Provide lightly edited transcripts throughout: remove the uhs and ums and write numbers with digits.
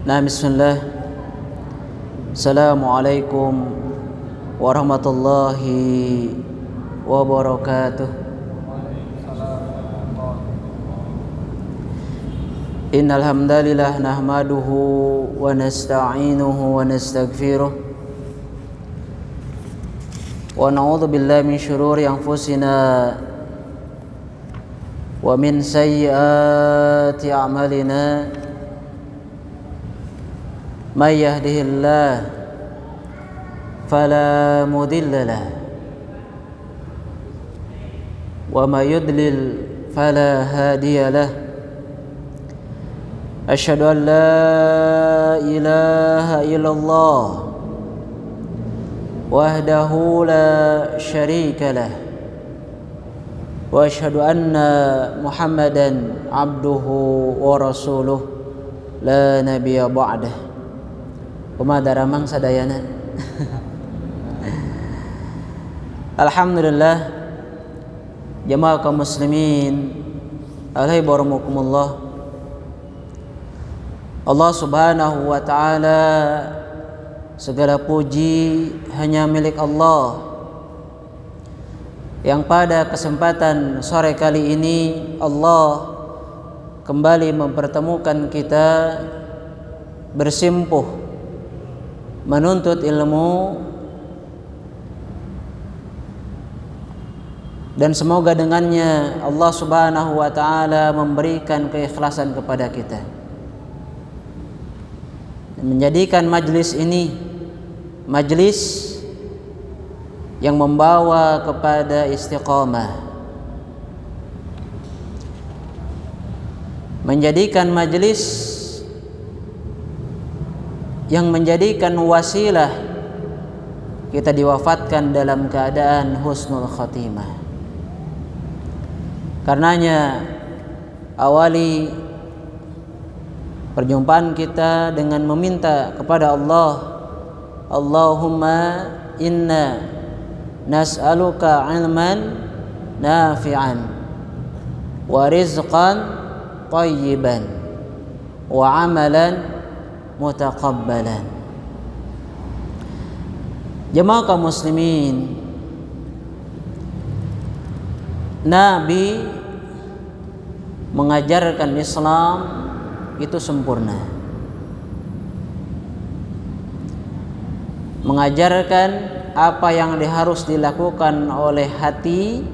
Nah, bismillah. Assalamualaikum warahmatullahi wabarakatuh. Innal hamdalillah nahmaduhu wa nasta'inuhu wa nastaghfiruh wa na'udzu billahi min syururi anfusina wa min sayyiati a'malina. May yahdihillah fala mudilla lah wa may yudlil fala hadiya lah. Asyhadu an la ilaha illallah wahdahu la syarika lah wa asyhadu anna Muhammadan abduhu wa rasuluh la nabiyya ba'dah. Kumadaramang sadayana. Alhamdulillah, jamaah kaum muslimin, alaibarumukumullah. Allah subhanahu wa ta'ala, segala puji hanya milik Allah, yang pada kesempatan sore kali ini Allah kembali mempertemukan kita bersimpuh menuntut ilmu, dan semoga dengannya Allah subhanahu wa ta'ala memberikan keikhlasan kepada kita, menjadikan majlis ini majlis yang membawa kepada istiqamah, menjadikan majlis yang menjadikan wasilah kita diwafatkan dalam keadaan husnul khatimah. Karenanya awali perjumpaan kita dengan meminta kepada Allah, Allahumma inna nas'aluka ilman nafi'an wa rizqan thayyiban wa amalan mutaqabbalan. Jemaah kaum muslimin, Nabi mengajarkan Islam itu sempurna, mengajarkan apa yang harus dilakukan oleh hati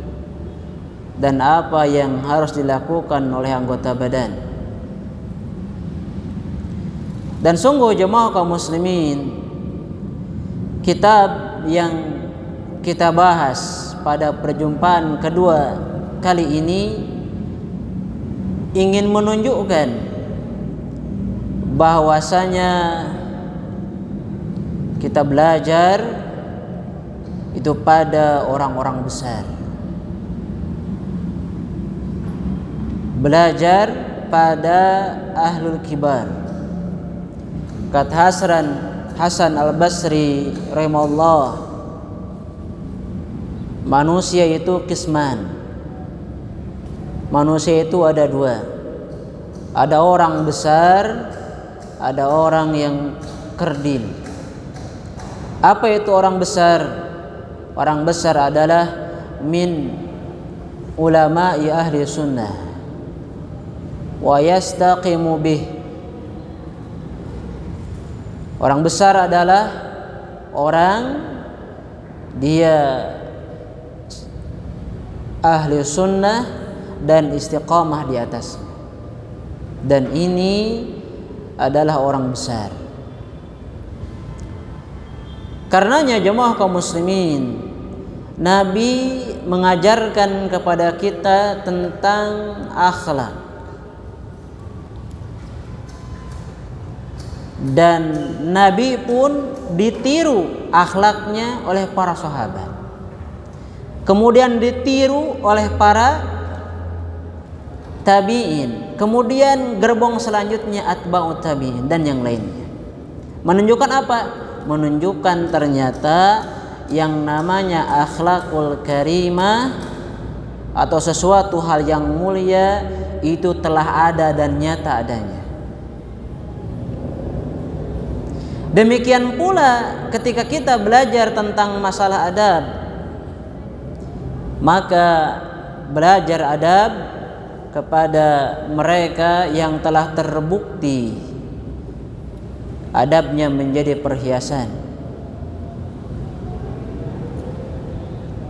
dan apa yang harus dilakukan oleh anggota badan. Dan sungguh jemaah kaum muslimin, kitab yang kita bahas pada perjumpaan kedua kali ini ingin menunjukkan bahwasanya kita belajar itu pada orang-orang besar, belajar pada ahlul kibar. Kata Hasan Al-Basri rahimahullah, manusia itu qisman. Manusia itu ada dua. Ada orang besar, ada orang yang kerdil. Apa itu orang besar? Orang besar adalah min ulama'i ahli sunnah wa yastaqimu bih. Orang besar adalah orang dia ahli sunnah dan istiqamah di atas. Dan ini adalah orang besar. Karenanya jemaah kaum muslimin, Nabi mengajarkan kepada kita tentang akhlak. Dan Nabi pun ditiru akhlaknya oleh para sahabat, kemudian ditiru oleh para tabi'in, kemudian gerbong selanjutnya atba'ut tabi'in dan yang lainnya. Menunjukkan apa? Menunjukkan ternyata yang namanya akhlakul karimah atau sesuatu hal yang mulia itu telah ada dan nyata adanya. Demikian pula ketika kita belajar tentang masalah adab, maka belajar adab kepada mereka yang telah terbukti adabnya menjadi perhiasan.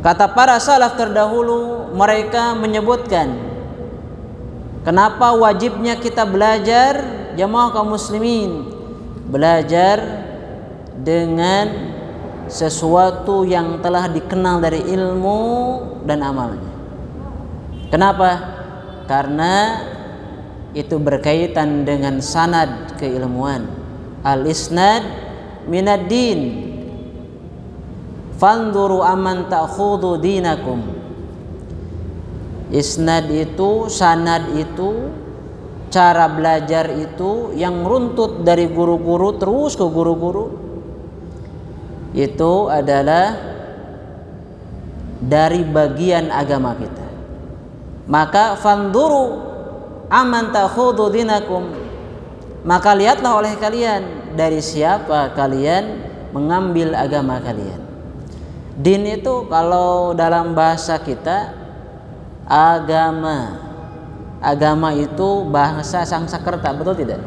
Kata para salaf terdahulu, mereka menyebutkan kenapa wajibnya kita belajar, jamaah kaum muslimin, belajar dengan sesuatu yang telah dikenal dari ilmu dan amalnya. Kenapa? Karena itu berkaitan dengan sanad keilmuan. Al-isnad minad din. Fanzuru aman ta'khudhu dinakum. Isnad itu, sanad itu, cara belajar itu yang runtut dari guru-guru terus ke guru-guru, itu adalah dari bagian agama kita. Maka fanzuru aman ta'khudhu dinakum, maka lihatlah oleh kalian dari siapa kalian mengambil agama kalian. Din itu kalau dalam bahasa kita agama. Agama itu bahasa Sanskerta, betul tidak?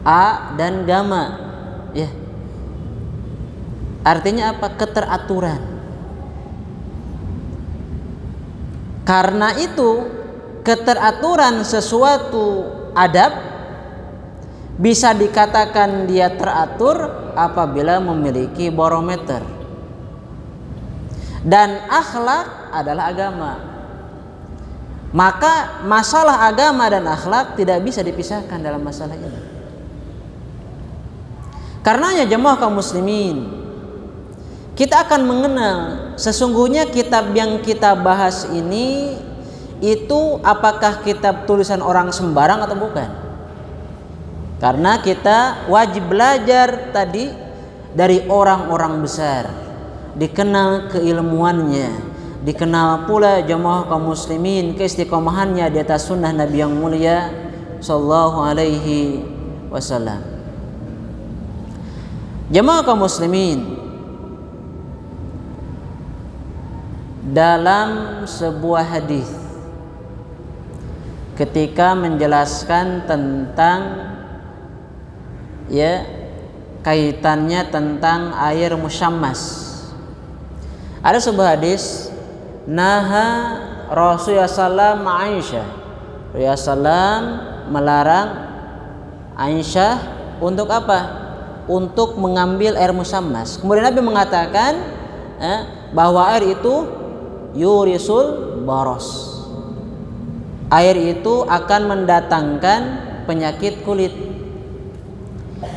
A dan gama, ya. Artinya apa? Keteraturan. Karena itu keteraturan sesuatu adab bisa dikatakan dia teratur apabila memiliki barometer. Dan akhlak adalah agama. Maka masalah agama dan akhlak tidak bisa dipisahkan dalam masalah ini. Karenanya jemaah kaum muslimin, kita akan mengenal sesungguhnya kitab yang kita bahas ini itu apakah kitab tulisan orang sembarang atau bukan. Karena kita wajib belajar tadi dari orang-orang besar, dikenal keilmuannya, dikenal pula jamaah kaum muslimin keistiqomahannya di atas sunnah Nabi yang mulia sallallahu alaihi wasallam. Jamaah kaum muslimin, dalam sebuah hadis ketika menjelaskan tentang kaitannya tentang air musyammas, ada sebuah hadis, naha Rasulullah sallallahu Aisyah, Rasulullah sallam melarang Aisyah untuk apa? Untuk mengambil air musyammas. Kemudian Nabi mengatakan bahwa air itu yurisul baros, air itu akan mendatangkan penyakit kulit.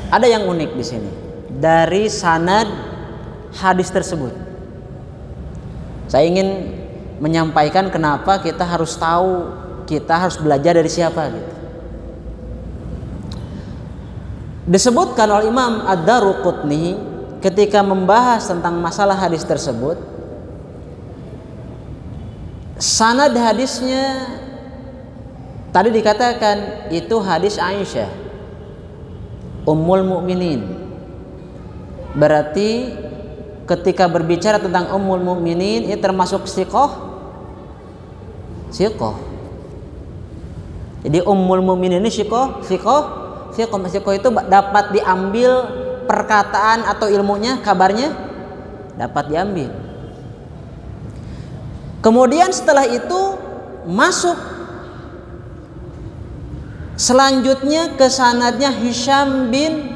Ada yang unik di sini dari sanad hadis tersebut. Saya ingin menyampaikan kenapa kita harus tahu, kita harus belajar dari siapa gitu. Disebutkan oleh Imam Ad-Daruqutni ketika membahas tentang masalah hadis tersebut, sanad hadisnya tadi dikatakan itu hadis Aisyah Ummul Mukminin. Berarti ketika berbicara tentang Ummul Mukminin ini termasuk siqah. Jadi Ummul Mukminin ini siqah itu dapat diambil perkataan atau ilmunya, kabarnya dapat diambil. Kemudian setelah itu masuk selanjutnya ke sanadnya Hisham bin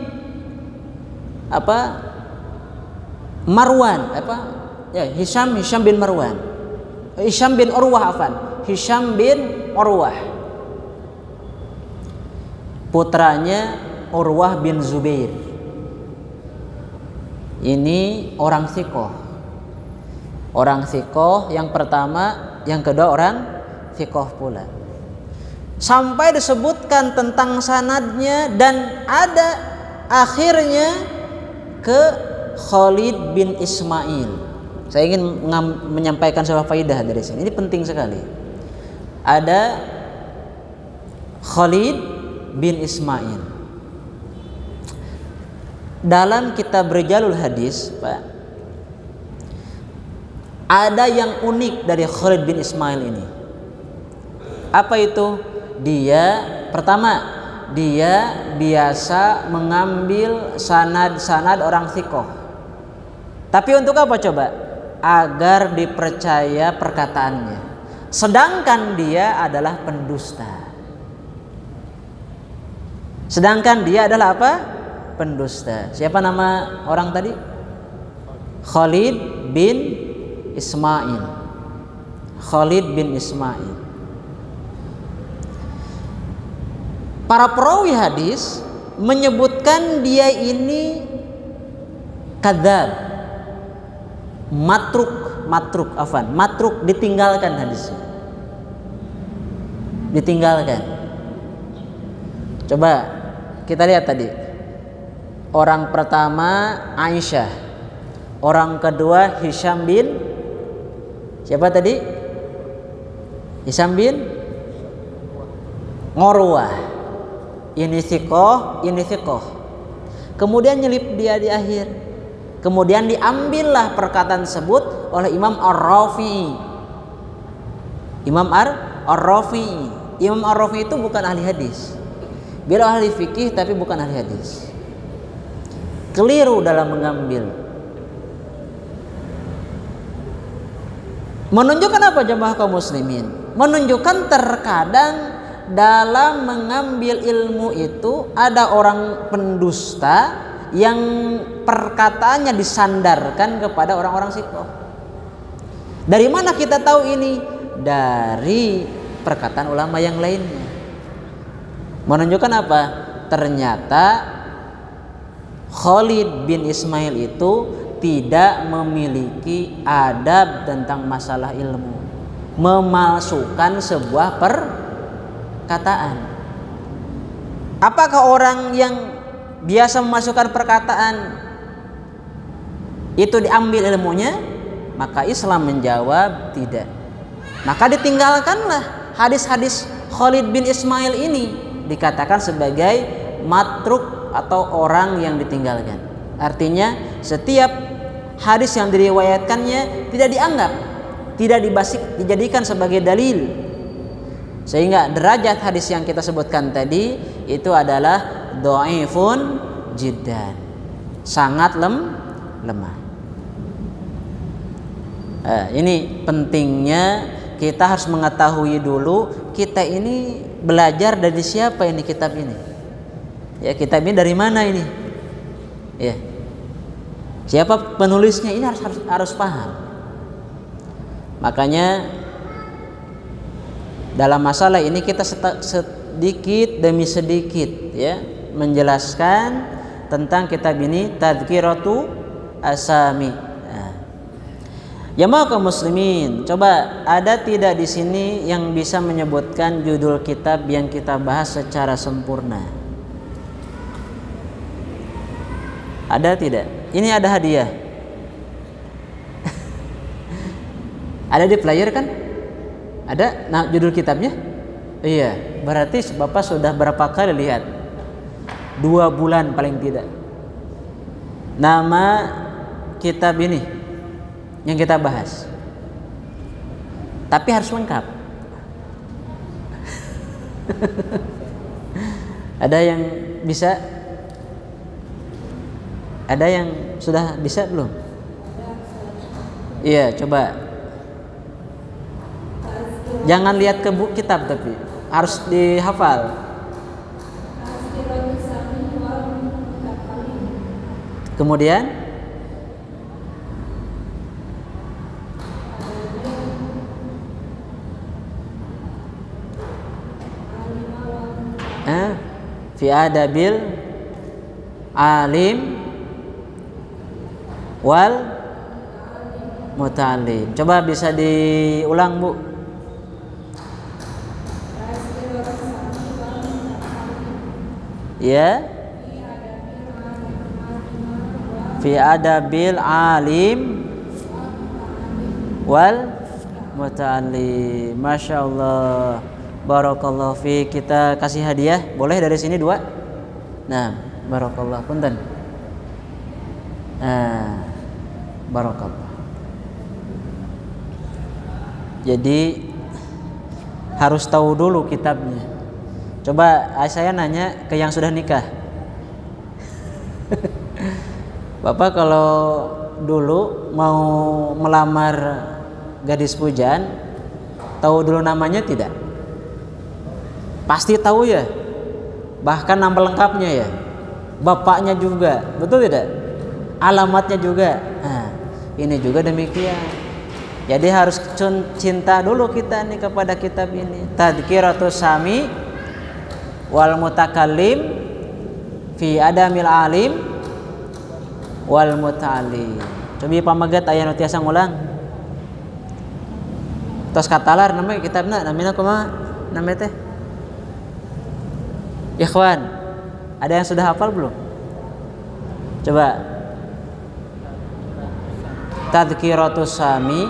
Marwan, Hisham bin Marwan, Hisham bin Urwah, Hisham bin Urwah, putranya Urwah bin Zubair. Ini orang thiqah yang pertama, yang kedua orang thiqah pula. Sampai disebutkan tentang sanadnya dan ada akhirnya ke Khalid bin Ismail. Saya ingin menyampaikan sebuah faidah dari sini. Ini penting sekali. Ada Khalid bin Ismail. dalam kitab Rijalul Hadis, Pak, ada yang unik dari Khalid bin Ismail ini. Apa itu? Pertama, dia biasa mengambil sanad-sanad orang thiqah. Tapi untuk apa coba? Agar dipercaya perkataannya. Sedangkan dia adalah pendusta. Pendusta. Siapa nama orang tadi? Khalid bin Ismail. Para perawi hadis menyebutkan dia ini kadzab, matruk, ditinggalkan hadisnya. Coba kita lihat tadi. Orang pertama Aisyah, orang kedua Hisham bin siapa tadi? Hisham bin Urwah. Ini thiqah. Kemudian nyelip dia di akhir. Kemudian diambillah perkataan tersebut oleh Imam Ar-Rafi'i. Imam Ar-Rafi'i itu bukan ahli hadis. Beliau ahli fikih tapi bukan ahli hadis. Keliru dalam mengambil. Menunjukkan apa jemaah kaum muslimin? Menunjukkan terkadang dalam mengambil ilmu itu ada orang pendusta yang perkataannya disandarkan kepada orang-orang thiqah. Dari mana kita tahu ini? Dari perkataan ulama yang lainnya. Menunjukkan apa? Ternyata Khalid bin Ismail itu tidak memiliki adab tentang masalah ilmu, memalsukan sebuah perkataan. Apakah orang yang biasa memasukkan perkataan itu diambil ilmunya? Maka Islam menjawab tidak. Maka ditinggalkanlah hadis-hadis Khalid bin Ismail ini, dikatakan sebagai matruk atau orang yang ditinggalkan. Artinya setiap hadis yang diriwayatkannya tidak dianggap, tidak dijadikan sebagai dalil. Sehingga derajat hadis yang kita sebutkan tadi itu adalah dhaifun jiddan, sangat lemah. Ini pentingnya kita harus mengetahui dulu kita ini belajar dari siapa ini kitab ini. Ya, kitab ini dari mana ini? Ya. Siapa penulisnya ini harus paham. Makanya dalam masalah ini kita sedikit demi sedikit ya menjelaskan tentang kitab ini, Tadhkiratu Asami. Jamaah kaum muslimin, coba ada tidak di sini yang bisa menyebutkan judul kitab yang kita bahas secara sempurna? Ada tidak? Ini ada hadiah. Ada di player kan? Ada judul kitabnya? Iya, berarti Bapak sudah berapa kali lihat? 2 bulan paling tidak. Nama kitab ini yang kita bahas, tapi harus lengkap. Ada yang bisa? Ada yang sudah bisa belum? Iya, coba. Jangan lihat ke buku kitab, tapi harus dihafal. Kemudian fi adabil alim wal muta'allim. Coba bisa diulang, Bu. Ya. Fi adabil alim wal muta'allim. Masya Allah. Barakallahu fi. Kita kasih hadiah. Boleh dari sini 2? Nah, barakallah. Punten. Barakallah. Jadi harus tahu dulu kitabnya. Coba saya nanya ke yang sudah nikah. Bapak kalau dulu mau melamar gadis pujaan, tahu dulu namanya tidak? Pasti tahu ya. Bahkan nama lengkapnya ya. Bapaknya juga, betul tidak? Alamatnya juga. Nah, ini juga demikian. Jadi harus cinta dulu kita nih kepada kitab ini. Tadhkiratus Sami wal Mutakallim fi Adamil Alim wal Muta'allim. Cobi pamagat aya nu tiasa ngulang. Tos katalar namanya kitabna namina kumaha? Namanya teh? Ikhwan, ada yang sudah hafal belum? Coba. Tadhkiratus Sami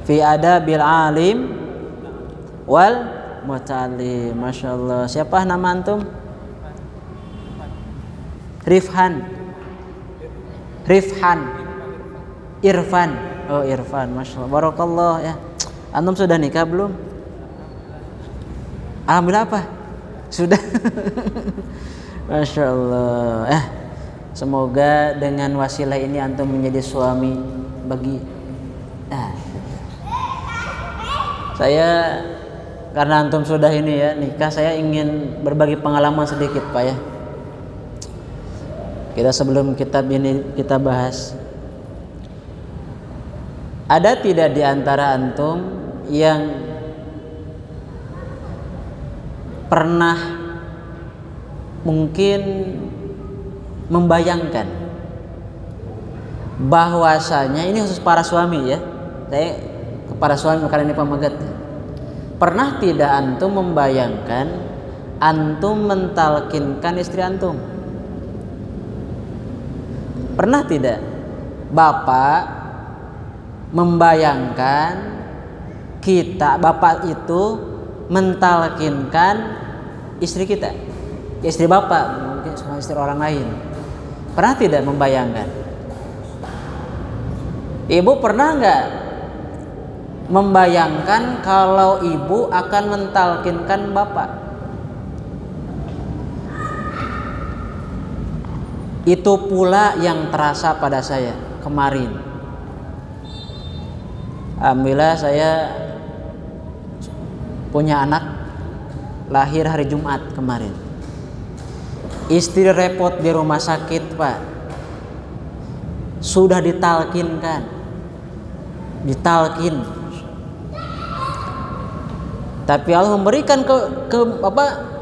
fi Adabil Alim wal Muta'allim. Masya Allah. Siapa nama antum? Rifhan. Irfan. Oh, Irfan. Masya Allah. Barakallah ya. Antum sudah nikah belum? Alhamdulillah apa? Sudah. Masya Allah. Semoga dengan wasilah ini antum menjadi suami bagi saya, karena antum sudah ini ya nikah, saya ingin berbagi pengalaman sedikit Pak ya. Kita sebelum kitab ini kita bahas, ada tidak di antara antum yang pernah mungkin membayangkan bahwasanya, ini khusus para suami ya, saya kepada suami karena ini pemagat, pernah tidak antum membayangkan antum mentalkinkan istri antum? Pernah tidak bapak membayangkan bapak itu mentalkinkan istri kita, istri bapak, mungkin sama istri orang lain? Pernah tidak membayangkan? Ibu pernah nggak membayangkan kalau ibu akan mentalkinkan bapak? Itu pula yang terasa pada saya kemarin. Alhamdulillah saya punya anak lahir hari Jumat kemarin. Istri repot di rumah sakit Pak, sudah ditalkin, tapi Allah memberikan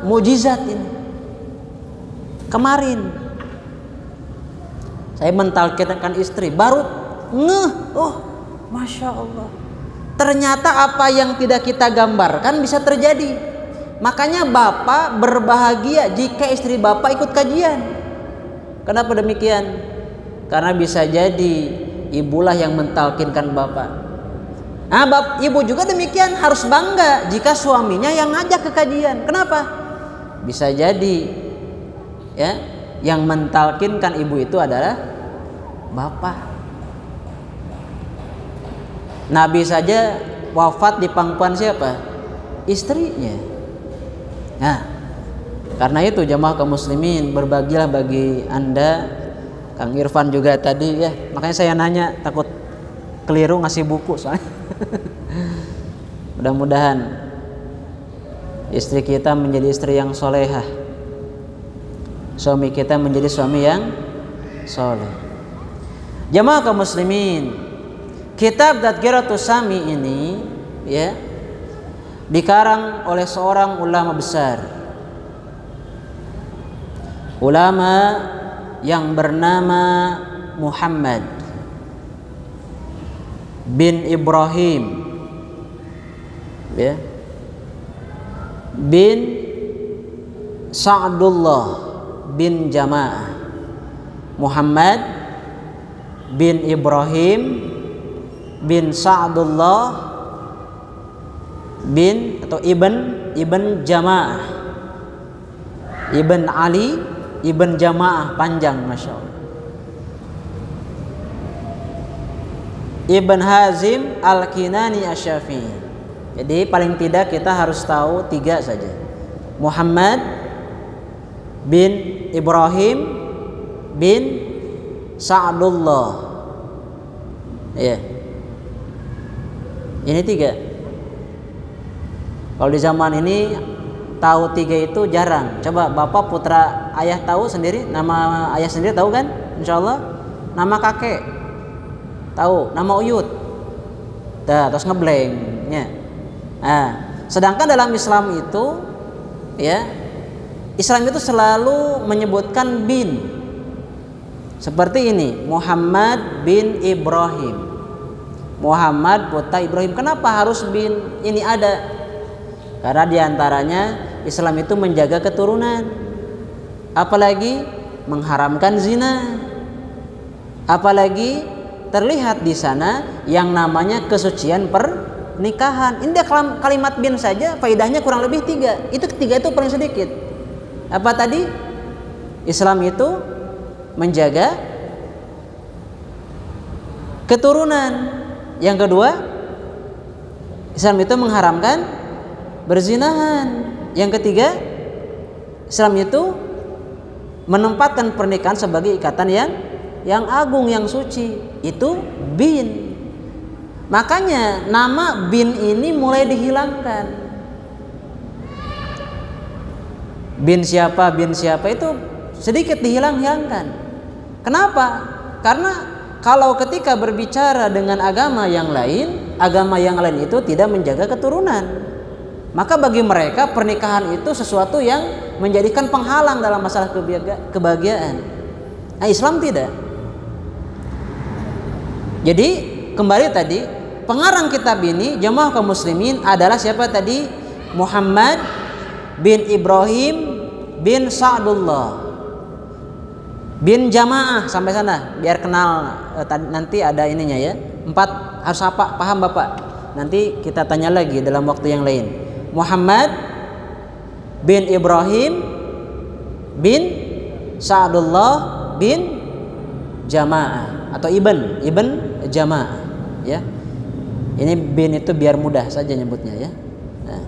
mukjizat ini. Kemarin saya mentalkinkan istri, baru Masya Allah, ternyata apa yang tidak kita gambarkan bisa terjadi. Makanya bapak berbahagia jika istri bapak ikut kajian. Kenapa demikian? Karena bisa jadi ibulah yang mentalkinkan bapak. Nah, ibu juga demikian, harus bangga jika suaminya yang ngajak ke kajian. Kenapa? Bisa jadi ya, yang mentalkinkan ibu itu adalah bapak. Nabi saja wafat di pangkuan siapa? Istrinya. Nah, karena itu jamaah kaum muslimin, berbagilah bagi anda. Kang Irfan juga tadi ya, makanya saya nanya, takut keliru ngasih buku soalnya. Mudah-mudahan istri kita menjadi istri yang solehah, suami kita menjadi suami yang soleh. Jamaah kaum muslimin, kitab Tadhkiratus Sami ini ya dikarang oleh seorang ulama besar, ulama yang bernama Muhammad bin Ibrahim ya, bin Sa'dullah bin Jamaah. Muhammad bin Ibrahim bin Sa'dullah bin atau ibn Jamaah, ibn Ali Ibn Jamaah, panjang Masya Allah. Ibn Hazim Al-Kinani Asy-Syafi'i. Jadi paling tidak kita harus tahu 3 saja. Muhammad bin Ibrahim bin Sa'dullah. Ya. Ini 3. Kalau di zaman ini tahu 3 itu jarang. Coba bapak putra ayah tahu sendiri, nama ayah sendiri tahu kan? Insya Allah. Nama kakek tahu, nama uyut. Terus ngeblanknya. Nah, sedangkan dalam Islam itu, ya, Islam itu selalu menyebutkan bin. Seperti ini, Muhammad bin Ibrahim. Muhammad putra Ibrahim. Kenapa harus bin ini ada? Karena diantaranya Islam itu menjaga keturunan, apalagi mengharamkan zina, apalagi terlihat di sana yang namanya kesucian pernikahan. Ini kalimat bin saja faedahnya kurang lebih 3. Itu 3 itu paling sedikit. Apa tadi? Islam itu menjaga keturunan. Yang kedua, Islam itu mengharamkan berzinahan. Yang ketiga, Islam itu menempatkan pernikahan sebagai ikatan yang agung, yang suci. Itu bin. Makanya nama bin ini mulai dihilangkan. Bin siapa itu sedikit dihilangkan. Kenapa? Karena kalau ketika berbicara dengan agama yang lain itu tidak menjaga keturunan. Maka bagi mereka pernikahan itu sesuatu yang menjadikan penghalang dalam masalah kebahagiaan. Nah, Islam tidak. Jadi kembali tadi, pengarang kitab ini jamaah kaum muslimin adalah siapa tadi? Muhammad bin Ibrahim bin Sa'dullah bin Jamaah. Sampai sana biar kenal. Nanti ada ininya ya. 4 harus apa? Paham Bapak? Nanti kita tanya lagi dalam waktu yang lain. Muhammad bin Ibrahim bin Sa'dullah bin Jamaah atau Ibn Jamaah, ya. Ini bin itu biar mudah saja nyebutnya, ya. Nah.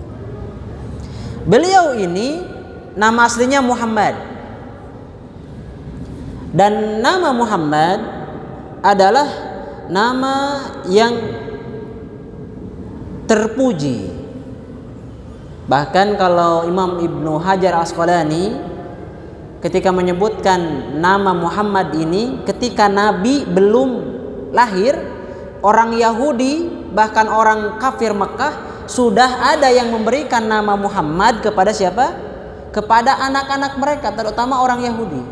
Beliau ini nama aslinya Muhammad. Dan nama Muhammad adalah nama yang terpuji. Bahkan kalau Imam Ibnu Hajar Al-Asqalani ketika menyebutkan nama Muhammad ini, ketika Nabi belum lahir, orang Yahudi bahkan orang kafir Mekah sudah ada yang memberikan nama Muhammad kepada siapa? Kepada anak-anak mereka, terutama orang Yahudi.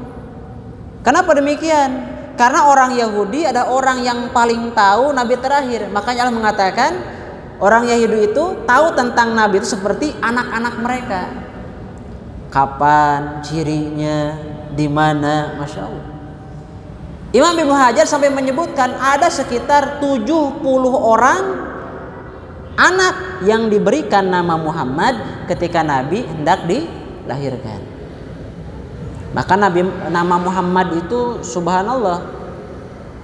Kenapa demikian? Karena orang Yahudi ada orang yang paling tahu Nabi terakhir. Makanya Allah mengatakan orang Yahudi itu tahu tentang Nabi itu seperti anak-anak mereka. Kapan cirinya, di mana, Masya Allah. Imam Ibnu Hajar sampai menyebutkan ada sekitar 70 orang anak yang diberikan nama Muhammad ketika Nabi hendak dilahirkan. Maka nama Muhammad itu subhanallah,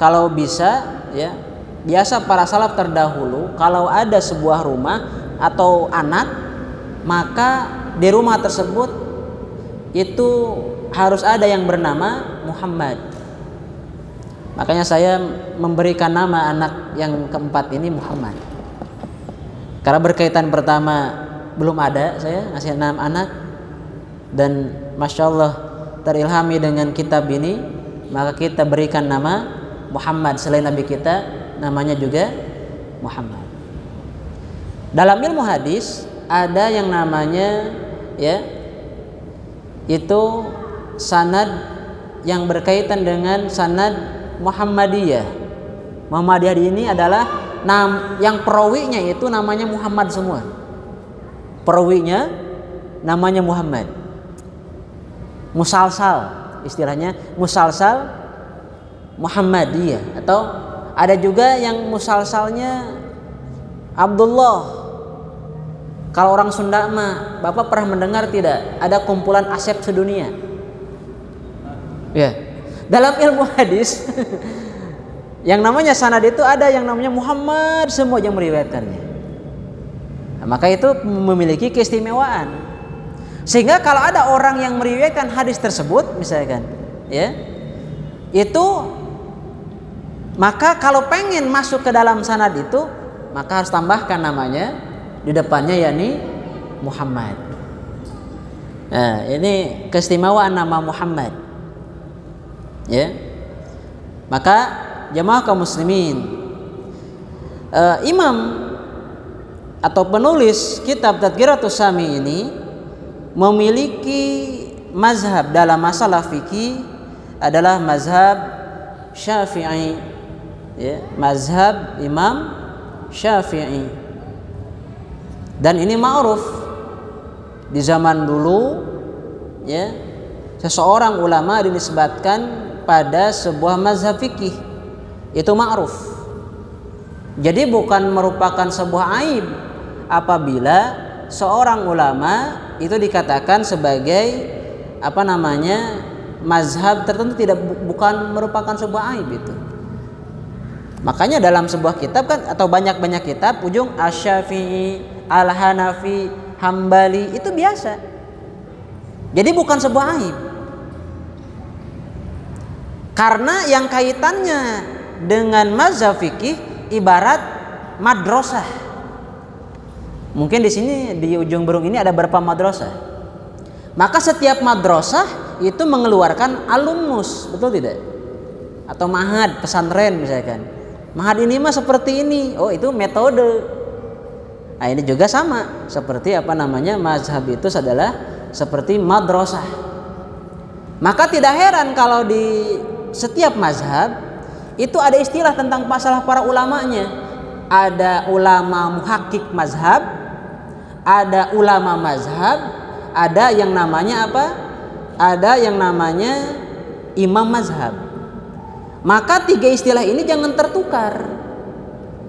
kalau bisa, ya, biasa para salaf terdahulu kalau ada sebuah rumah atau anak, maka di rumah tersebut itu harus ada yang bernama Muhammad. Makanya saya memberikan nama anak yang keempat ini Muhammad, karena berkaitan pertama belum ada saya ngasih nama anak, dan Masya Allah terilhami dengan kitab ini, maka kita berikan nama Muhammad. Selain Nabi kita namanya juga Muhammad. Dalam ilmu hadis ada yang namanya, ya, itu sanad yang berkaitan dengan sanad Muhammadiyah. Muhammadiyah ini adalah yang perawinya itu namanya Muhammad semua. Perawinya namanya Muhammad. Musalsal, istilahnya musalsal Muhammadiyah, atau ada juga yang musalsalnya Abdullah. Kalau orang Sunda mah, Bapak pernah mendengar tidak? Ada kumpulan Asep sedunia. Ya. Dalam ilmu hadis yang namanya sanad itu ada yang namanya Muhammad semua yang meriwayatkannya. Nah, maka itu memiliki keistimewaan. Sehingga kalau ada orang yang meriwayatkan hadis tersebut misalkan, ya. Itu maka kalau pengen masuk ke dalam sanad itu, maka harus tambahkan namanya di depannya yakni Muhammad. Nah, ini keistimewaan nama Muhammad. Ya. Maka jamaah kaum muslimin, imam atau penulis kitab Tadhkiratus Sami ini memiliki mazhab dalam masalah fikih adalah mazhab Syafi'i, ya, mazhab Imam Syafi'i. Dan ini ma'ruf di zaman dulu, ya, seseorang ulama dinisbatkan pada sebuah mazhab fikih, itu ma'ruf. Jadi bukan merupakan sebuah aib apabila seorang ulama itu dikatakan sebagai mazhab tertentu, bukan merupakan sebuah aib itu. Makanya dalam sebuah kitab kan atau banyak-banyak kitab ujung Asy-Syafi'i, Al-Hanafi, Hambali itu biasa. Jadi bukan sebuah aib. Karena yang kaitannya dengan mazhab fikih ibarat madrasah. Mungkin di sini di ujung burung ini ada berapa madrasah. Maka setiap madrasah itu mengeluarkan alumnus, betul tidak? Atau mahad, pesantren misalkan. Mahad ini mah seperti ini. Oh, itu metode. Nah, ini juga sama seperti mazhab itu adalah seperti madrasah. Maka tidak heran kalau di setiap mazhab itu ada istilah tentang masalah para ulamanya. Ada ulama muhakkik mazhab, ada ulama mazhab, ada yang namanya apa? Ada yang namanya imam mazhab. Maka tiga istilah ini jangan tertukar.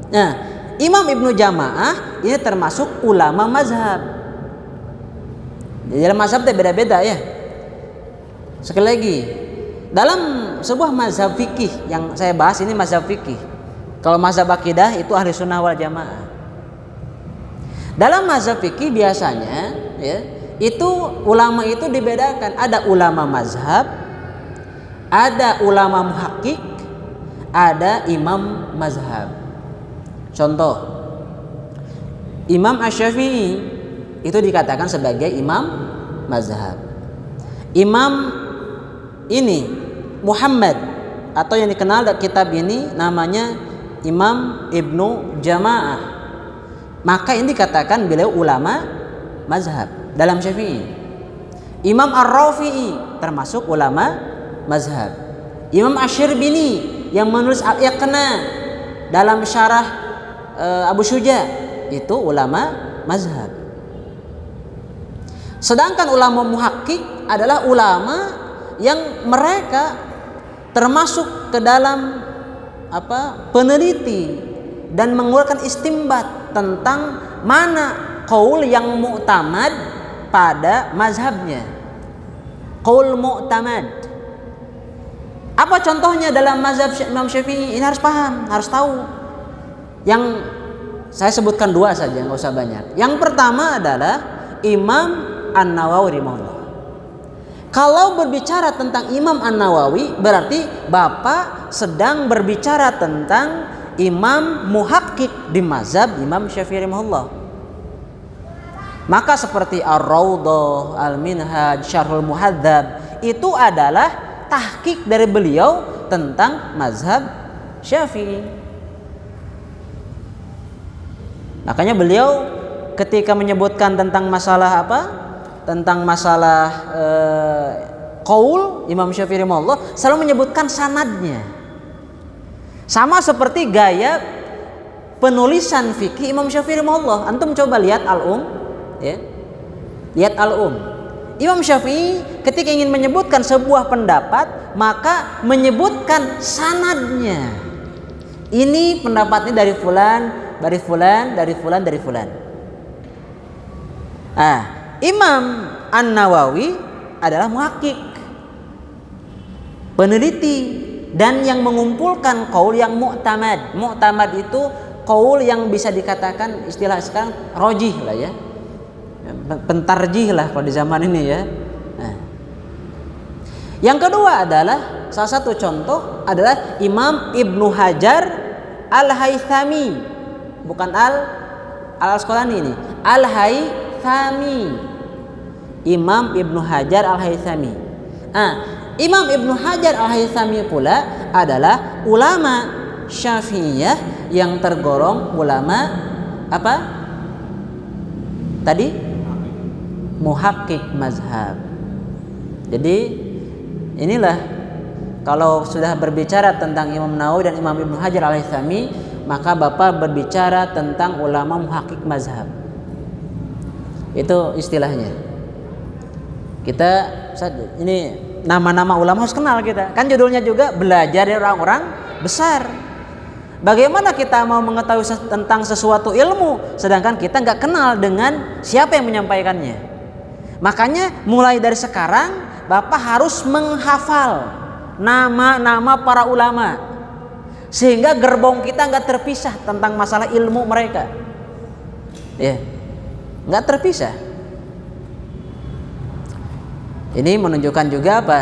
Nah, Imam Ibnu Jamaah ini termasuk ulama mazhab. Jadi dalam mazhab itu beda-beda ya. Sekali lagi, dalam sebuah mazhab fikih yang saya bahas ini mazhab fikih. Kalau mazhab akidah itu ahli sunnah wal jamaah. Dalam mazhab fikih biasanya ya, itu ulama itu dibedakan. Ada ulama mazhab, ada ulama muhakkik, ada imam mazhab. Contoh, Imam Asy-Syafi'i itu dikatakan sebagai imam mazhab. Imam ini Muhammad atau yang dikenal dalam kitab ini namanya Imam Ibnu Jamaah. Maka ini dikatakan beliau ulama mazhab dalam Syafi'i. Imam Ar-Rafi'i termasuk ulama mazhab. Imam Asy-Syirbini yang menulis Al-Iqna dalam syarah Abu Syuja itu ulama mazhab. Sedangkan ulama muhakkik adalah ulama yang mereka termasuk ke dalam peneliti dan mengeluarkan istimbat tentang mana qaul yang mu'tamad pada mazhabnya. Qaul mu'tamad. Apa contohnya dalam mazhab Imam Syafi'i? Ini harus paham, harus tahu. Yang saya sebutkan dua saja, nggak usah banyak. Yang pertama adalah Imam An-Nawawi rahimahullah. Kalau berbicara tentang Imam An-Nawawi, berarti Bapak sedang berbicara tentang imam muhakkik di mazhab Imam Syafi'i rahimahullah. Maka seperti Ar-Raudhah, Al-Minhaj, Syarhul Muhadzab itu adalah tahqiq dari beliau tentang mazhab Syafi'i. Makanya beliau ketika menyebutkan tentang masalah tentang masalah qaul Imam Syafi'i rahimahullah selalu menyebutkan sanadnya. Sama seperti gaya penulisan fikih Imam Syafi'i rahimahullah. Antum coba lihat Al-Um, ya. Lihat Al-Um. Imam Syafi'i ketika ingin menyebutkan sebuah pendapat, maka menyebutkan sanadnya. Ini pendapatnya dari fulan, dari fulan, dari fulan, dari fulan. Imam An-Nawawi adalah muhakkik. peneliti dan yang mengumpulkan qaul yang mu'tamad. Mu'tamad itu qaul yang bisa dikatakan istilah sekarang rojih lah ya, pentarjih lah kalau di zaman ini ya. Nah. Yang kedua adalah salah satu contoh adalah Imam Ibnu Hajar Al-Haythami, bukan Al-Asqalani ini, Al-Haythami. Imam Ibnu Hajar Al-Haythami. Imam Ibnu Hajar Al-Haythami pula adalah ulama Syafi'iyah yang tergolong ulama apa? Tadi muhakkik mazhab. Jadi inilah kalau sudah berbicara tentang Imam Nawawi dan Imam Ibnu Hajar Al-Haythami, maka Bapak berbicara tentang ulama muhakkik mazhab. Itu istilahnya. Kita ini nama-nama ulama harus kenal kita. Kan judulnya juga belajar dari orang-orang besar. Bagaimana kita mau mengetahui tentang sesuatu ilmu sedangkan kita nggak kenal dengan siapa yang menyampaikannya? Makanya mulai dari sekarang Bapak harus menghafal nama-nama para ulama sehingga gerbong kita nggak terpisah tentang masalah ilmu mereka. Ya, nggak terpisah. Ini menunjukkan juga apa?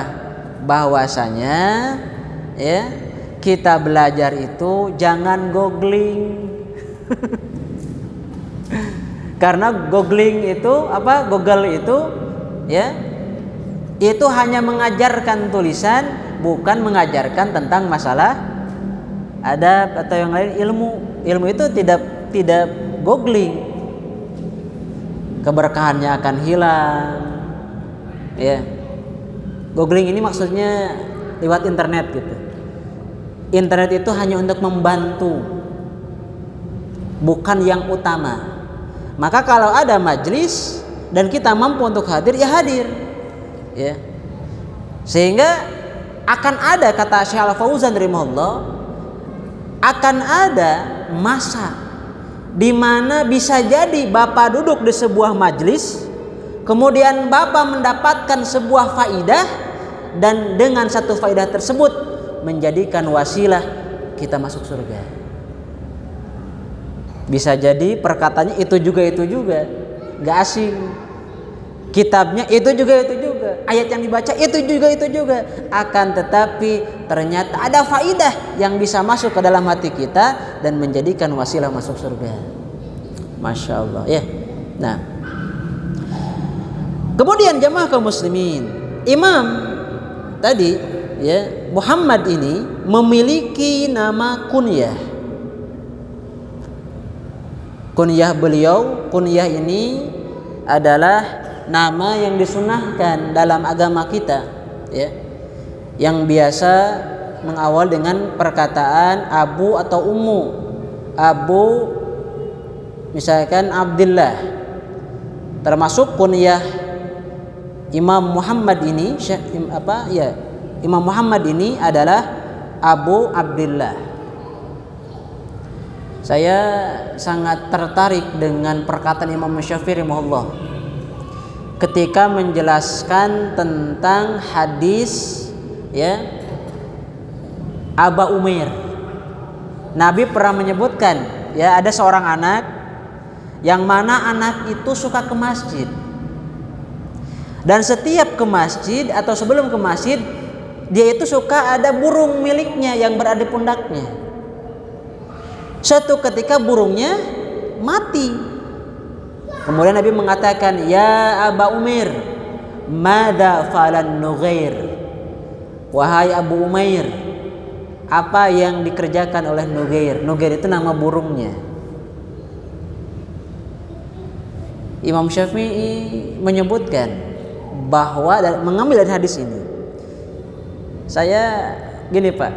Bahwasanya ya, kita belajar itu jangan googling. Karena googling itu apa? Google itu ya, itu hanya mengajarkan tulisan, bukan mengajarkan tentang masalah adab atau yang lain. Ilmu itu tidak googling. Keberkahannya akan hilang. Ya, googling ini maksudnya lewat internet gitu. Internet itu hanya untuk membantu, bukan yang utama. Maka kalau ada majelis dan kita mampu untuk hadir, ya hadir. Ya, sehingga akan ada, kata Syekh Al-Fauzan rahimahullah, akan ada masa di mana bisa jadi Bapak duduk di sebuah majelis, kemudian Bapak mendapatkan sebuah faidah, dan dengan satu faidah tersebut menjadikan wasilah kita masuk surga. Bisa jadi perkataannya itu juga, nggak asing. Kitabnya itu juga, ayat yang dibaca itu juga. Akan tetapi ternyata ada faidah yang bisa masuk ke dalam hati kita dan menjadikan wasilah masuk surga. Masya Allah ya. Nah, kemudian jamaah kaum muslimin, Imam tadi ya, Muhammad ini memiliki nama kunyah. Kunyah ini adalah nama yang disunahkan dalam agama kita ya, yang biasa mengawal dengan perkataan Abu atau Ummu. Abu misalkan Abdullah, termasuk kunyah Imam Muhammad ini Imam Muhammad ini adalah Abu Abdullah. Saya sangat tertarik dengan perkataan Imam Syafi'i rahimahullah ketika menjelaskan tentang hadis ya Aba Umair. Nabi pernah menyebutkan ya, ada seorang anak yang mana anak itu suka ke masjid. Dan setiap ke masjid atau sebelum ke masjid, dia itu suka ada burung miliknya yang berada di pundaknya. Suatu ketika burungnya mati. Kemudian Nabi mengatakan, "Ya Aba Umair, mada falan Nughair?" Wahai Abu Umair, apa yang dikerjakan oleh Nughair? Nughair itu nama burungnya. Imam Syafi'i menyebutkan bahwa mengambil dari hadis ini. Saya gini Pak,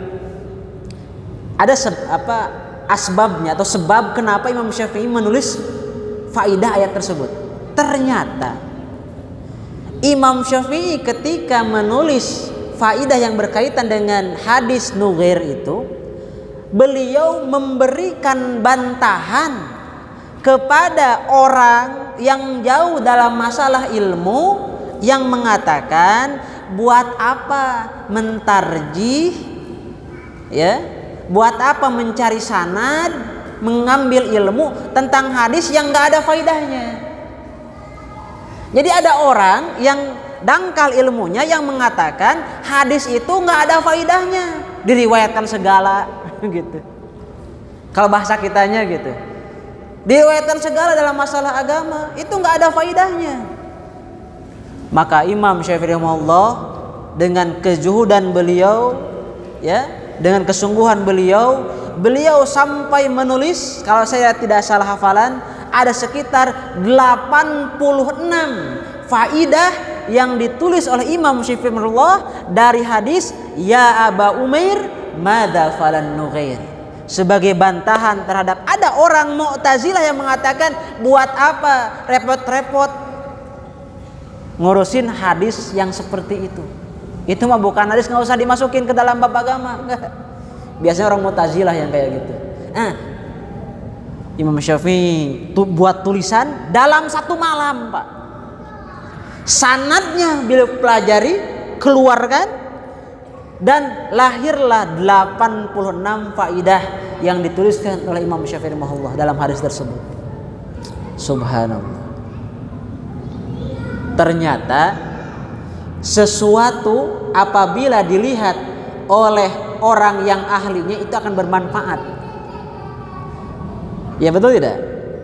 ada asbabnya atau sebab kenapa Imam Syafi'i menulis faidah ayat tersebut. Ternyata Imam Syafi'i ketika menulis faidah yang berkaitan dengan hadis Nughair itu, beliau memberikan bantahan kepada orang yang jauh dalam masalah ilmu yang mengatakan buat apa mentarjih, ya? Buat apa mencari sanad, mengambil ilmu tentang hadis yang nggak ada faidahnya? Jadi ada orang yang dangkal ilmunya yang mengatakan hadis itu nggak ada faidahnya, diriwayatkan segala gitu. Kalau bahasa kitanya gitu, diriwayatkan segala dalam masalah agama itu nggak ada faidahnya. Maka Imam Syafi'i rahimahullah dengan kezuhudan beliau, ya, dengan kesungguhan beliau sampai menulis, kalau saya tidak salah hafalan, ada sekitar 86 faidah yang ditulis oleh Imam Syafi'i rahimahullah dari hadis ya Aba Umair madza falan nughair, sebagai bantahan terhadap ada orang Mu'tazilah yang mengatakan buat apa repot-repot ngurusin hadis yang seperti itu mah bukan hadis, nggak usah dimasukin ke dalam bab agama. Biasanya orang Mu'tazilah yang kayak gitu. Imam Syafi'i buat tulisan dalam satu malam, Pak. Sanadnya beliau pelajari, keluarkan, dan lahirlah 86 faidah yang dituliskan oleh Imam Syafi'i rahimahullah dalam hadis tersebut. Subhanallah. Ternyata sesuatu apabila dilihat oleh orang yang ahlinya itu akan bermanfaat. Ya betul tidak?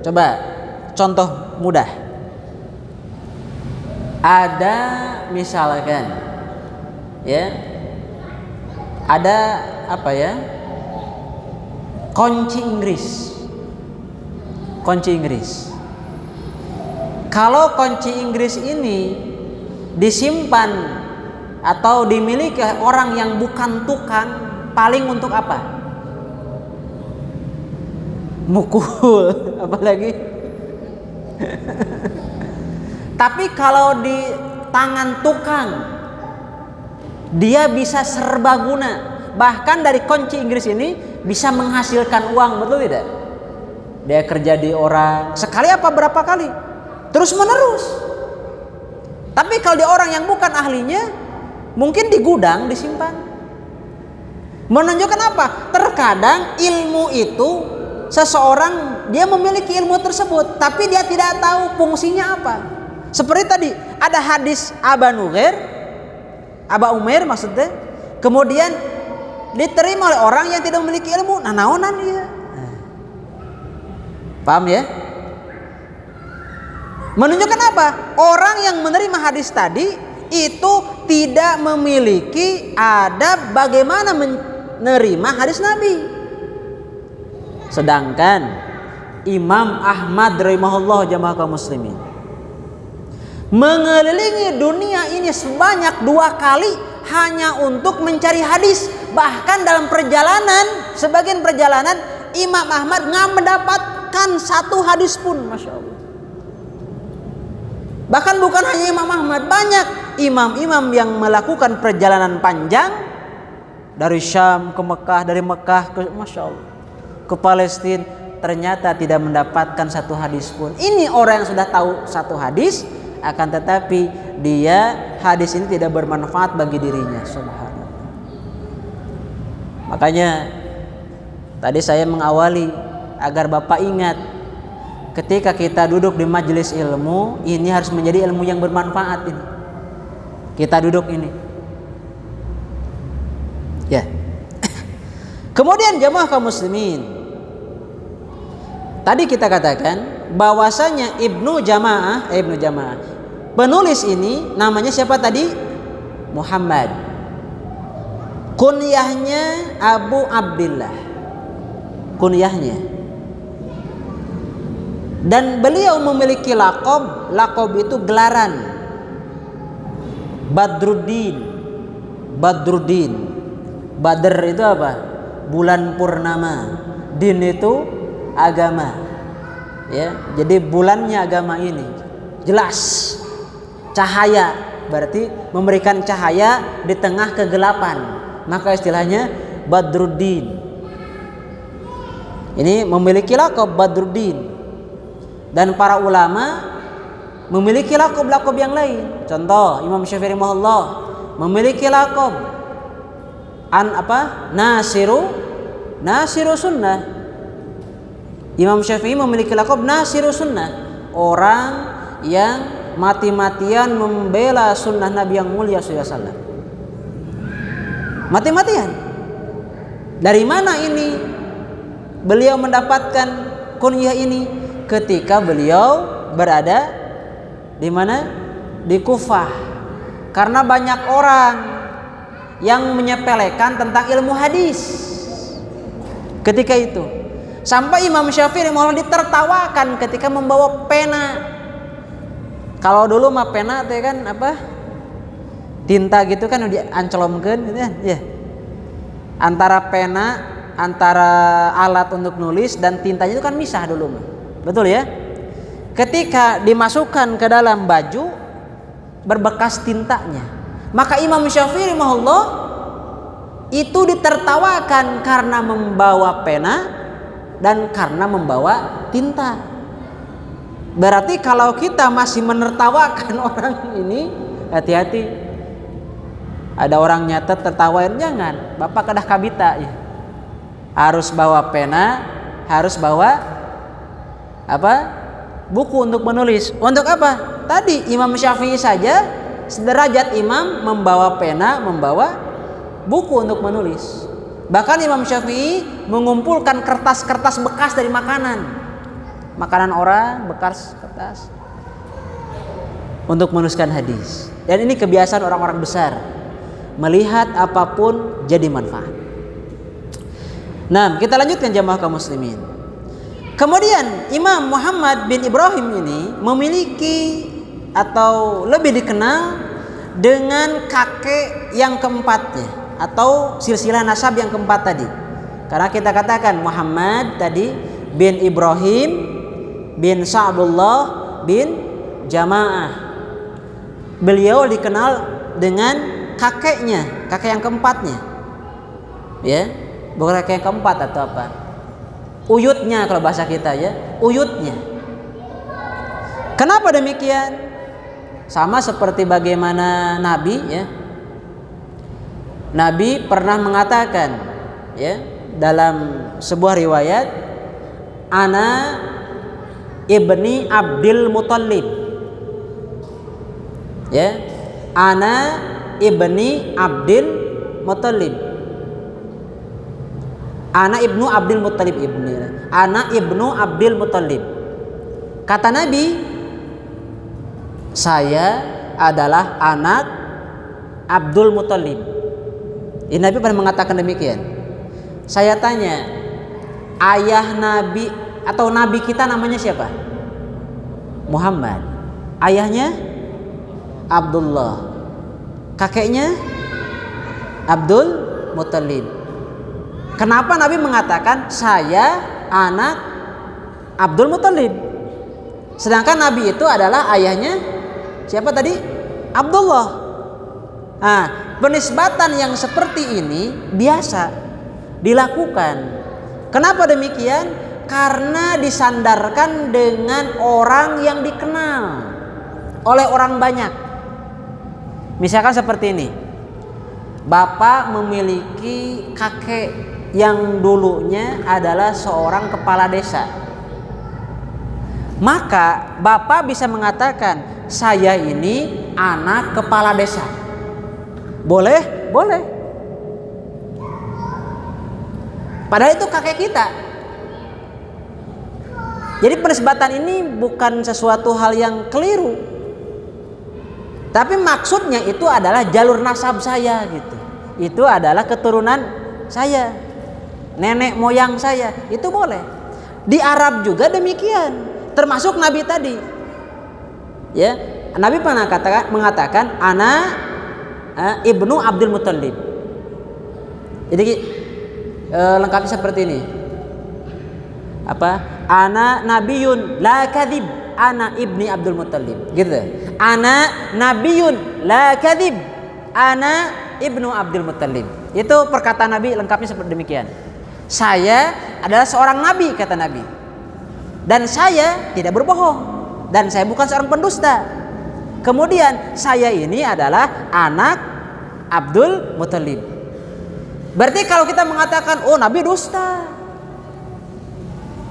Coba contoh mudah. Ada misalkan, ya, ada apa ya? Kunci Inggris. Kalau kunci Inggris ini disimpan atau dimiliki orang yang bukan tukang, paling untuk apa? Mukul, apalagi. Tapi kalau di tangan tukang, dia bisa serbaguna. Bahkan dari kunci Inggris ini bisa menghasilkan uang, betul tidak? Dia kerja di orang sekali apa berapa kali, terus menerus. Tapi kalau di orang yang bukan ahlinya, mungkin di gudang disimpan. Menunjukkan apa? Terkadang ilmu itu seseorang dia memiliki ilmu tersebut, tapi dia tidak tahu fungsinya apa. Seperti tadi ada hadis Aba Umair maksudnya, kemudian diterima oleh orang yang tidak memiliki ilmu. Nah, naonan dia. Paham ya? Menunjukkan apa? Orang yang menerima hadis tadi itu tidak memiliki adab bagaimana menerima hadis Nabi. Sedangkan Imam Ahmad rahimahullah jamaah kaum muslimin mengelilingi dunia ini sebanyak 2 kali hanya untuk mencari hadis. Bahkan dalam perjalanan, sebagian perjalanan Imam Ahmad nggak mendapatkan satu hadis pun, masya Allah. Bahkan bukan hanya Imam Ahmad, banyak imam-imam yang melakukan perjalanan panjang dari Syam ke Mekah, dari Mekah ke masya Allah ke Palestina, ternyata tidak mendapatkan satu hadis pun. Ini orang yang sudah tahu satu hadis, akan tetapi dia hadis ini tidak bermanfaat bagi dirinya. Subhanallah. Makanya tadi saya mengawali agar Bapak ingat, ketika kita duduk di majelis ilmu, ini harus menjadi ilmu yang bermanfaat ini. Kita duduk ini. Ya. Kemudian jamaah kaum muslimin, tadi kita katakan bahwasanya Ibnu Jamaah, penulis ini namanya siapa tadi? Muhammad. Kunyahnya Abu Abdillah. Kunyahnya. Dan beliau memiliki lakob itu gelaran. Badruddin. Badr itu apa? Bulan purnama. Din itu agama. Ya, jadi bulannya agama ini jelas cahaya, berarti memberikan cahaya di tengah kegelapan. Maka istilahnya Badruddin. Ini memiliki lakob Badruddin. Dan para ulama memiliki lakob-lakob yang lain. Contoh Imam Syafi'i rahimahullah memiliki laqab Nasiru Sunnah. Imam Syafi'i memiliki laqab Nasiru Sunnah, orang yang mati-matian membela sunnah Nabi yang mulia SAW. Mati-matian. Dari mana ini beliau mendapatkan kunyah ini? Ketika beliau berada di mana? Di Kufah. Karena banyak orang yang menyepelekan tentang ilmu hadis ketika itu, sampai Imam Syafi'i malah ditertawakan ketika membawa pena. Kalau dulu mah pena teh kan tinta gitu kan diancelomkeun gitu ya. Antara pena, antara alat untuk nulis dan tintanya itu kan misah dulu mah. Betul ya? Ketika dimasukkan ke dalam baju berbekas tintanya, maka Imam Syafi'i rahimahullah itu ditertawakan karena membawa pena dan karena membawa tinta. Berarti kalau kita masih menertawakan orang ini, hati-hati. Ada orang nyatet tertawain, jangan. Bapak kedah kabita ya. Harus bawa pena, harus bawa buku untuk menulis. Untuk apa? Tadi Imam Syafi'i saja sederajat imam membawa pena, membawa buku untuk menulis. Bahkan Imam Syafi'i mengumpulkan kertas-kertas bekas dari makanan orang, bekas kertas untuk menuliskan hadis. Dan ini kebiasaan orang-orang besar, melihat apapun jadi manfaat. Nah, kita lanjutkan jamaah kaum muslimin. Kemudian Imam Muhammad bin Ibrahim ini memiliki atau lebih dikenal dengan kakek yang keempatnya atau silsilah nasab yang keempat tadi. Karena kita katakan Muhammad tadi bin Ibrahim bin Sa'dullah bin Jamaah. Beliau dikenal dengan kakeknya, kakek yang keempatnya. Ya, bukan kakek yang keempat atau apa? Uyutnya kalau bahasa kita ya, uyutnya. Kenapa demikian? Sama seperti bagaimana Nabi ya. Nabi pernah mengatakan ya dalam sebuah riwayat, ana ibni Abdul Muttalib. Ya, ana ibni Abdul Muttalib. Ana ibnu Abdul Muttalib ibni. Ana ibnu Abdul Muttalib. Kata Nabi, saya adalah anak Abdul Muttalib. Ini Nabi pernah mengatakan demikian. Saya tanya, ayah Nabi atau Nabi kita namanya siapa? Muhammad. Ayahnya Abdullah. Kakeknya Abdul Muttalib. Kenapa Nabi mengatakan saya anak Abdul Muttalib? Sedangkan Nabi itu adalah ayahnya siapa tadi? Abdullah. Nah, penisbatan yang seperti ini biasa dilakukan. Kenapa demikian? Karena disandarkan dengan orang yang dikenal oleh orang banyak. Misalkan seperti ini. Bapak memiliki kakek yang dulunya adalah seorang kepala desa. Maka bapak bisa mengatakan, saya ini anak kepala desa. Boleh? Boleh. Padahal itu kakek kita. Jadi penisbatan ini bukan sesuatu hal yang keliru. Tapi maksudnya itu adalah jalur nasab saya gitu. Itu adalah keturunan saya. Nenek moyang saya. Itu boleh. Di Arab juga demikian. Termasuk Nabi tadi. Ya, Nabi pernah mengatakan ana ibnu Abdul Muttalib. Jadi lengkapnya seperti ini. Ana nabiyun la kadhib, ana ibni Abdul Muttalib. Gitu. Ana nabiyun la kadhib, ana ibnu Abdul Muttalib. Itu perkataan Nabi lengkapnya seperti demikian. Saya adalah seorang nabi, kata Nabi. Dan saya tidak berbohong. Dan saya bukan seorang pendusta. Kemudian saya ini adalah anak Abdul Muthalib. Berarti kalau kita mengatakan oh Nabi dusta,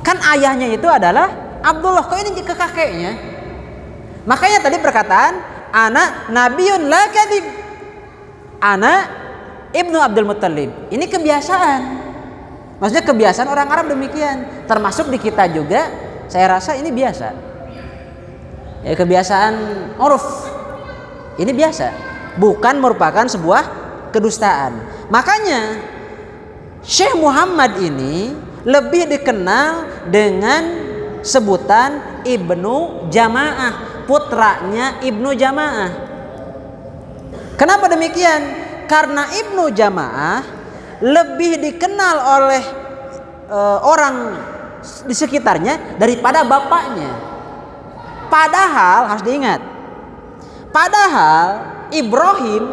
kan ayahnya itu adalah Abdullah, kok ini ke kakeknya? Makanya tadi perkataan ana nabiyun la kadhib, ana ibnu Abdul Muthalib. Ini kebiasaan. Maksudnya kebiasaan orang Arab demikian. Termasuk di kita juga, saya rasa ini biasa. Ya, kebiasaan uruf. Ini biasa. Bukan merupakan sebuah kedustaan. Makanya Syekh Muhammad ini lebih dikenal dengan sebutan Ibnu Jamaah, putranya Ibnu Jamaah. Kenapa demikian? Karena Ibnu Jamaah lebih dikenal oleh orang di sekitarnya daripada bapaknya. Padahal harus diingat, padahal Ibrahim,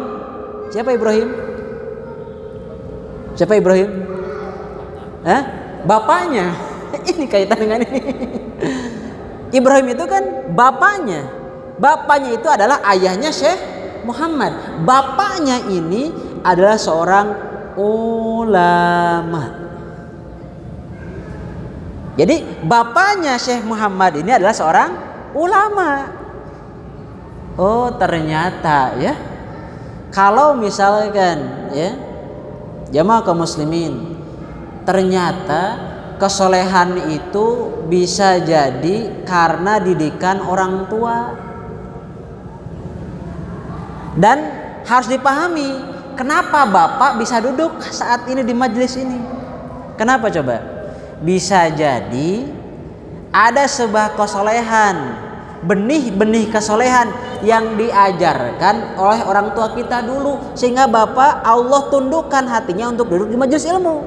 siapa Ibrahim? Siapa Ibrahim? Bapaknya. Ini kaitan dengan ini. Ibrahim itu kan bapaknya. Bapaknya itu adalah ayahnya Syekh Muhammad. Bapaknya ini adalah seorang ulama. Jadi bapaknya Syekh Muhammad ini adalah seorang ulama. Oh ternyata ya, kalau misalkan ya jamaah kaum muslimin, ternyata kesolehan itu bisa jadi karena didikan orang tua. Dan harus dipahami kenapa bapak bisa duduk saat ini di majelis ini. Kenapa coba? Bisa jadi ada sebuah kesolehan, benih-benih kesolehan yang diajarkan oleh orang tua kita dulu, sehingga bapak Allah tundukkan hatinya untuk duduk di majelis ilmu.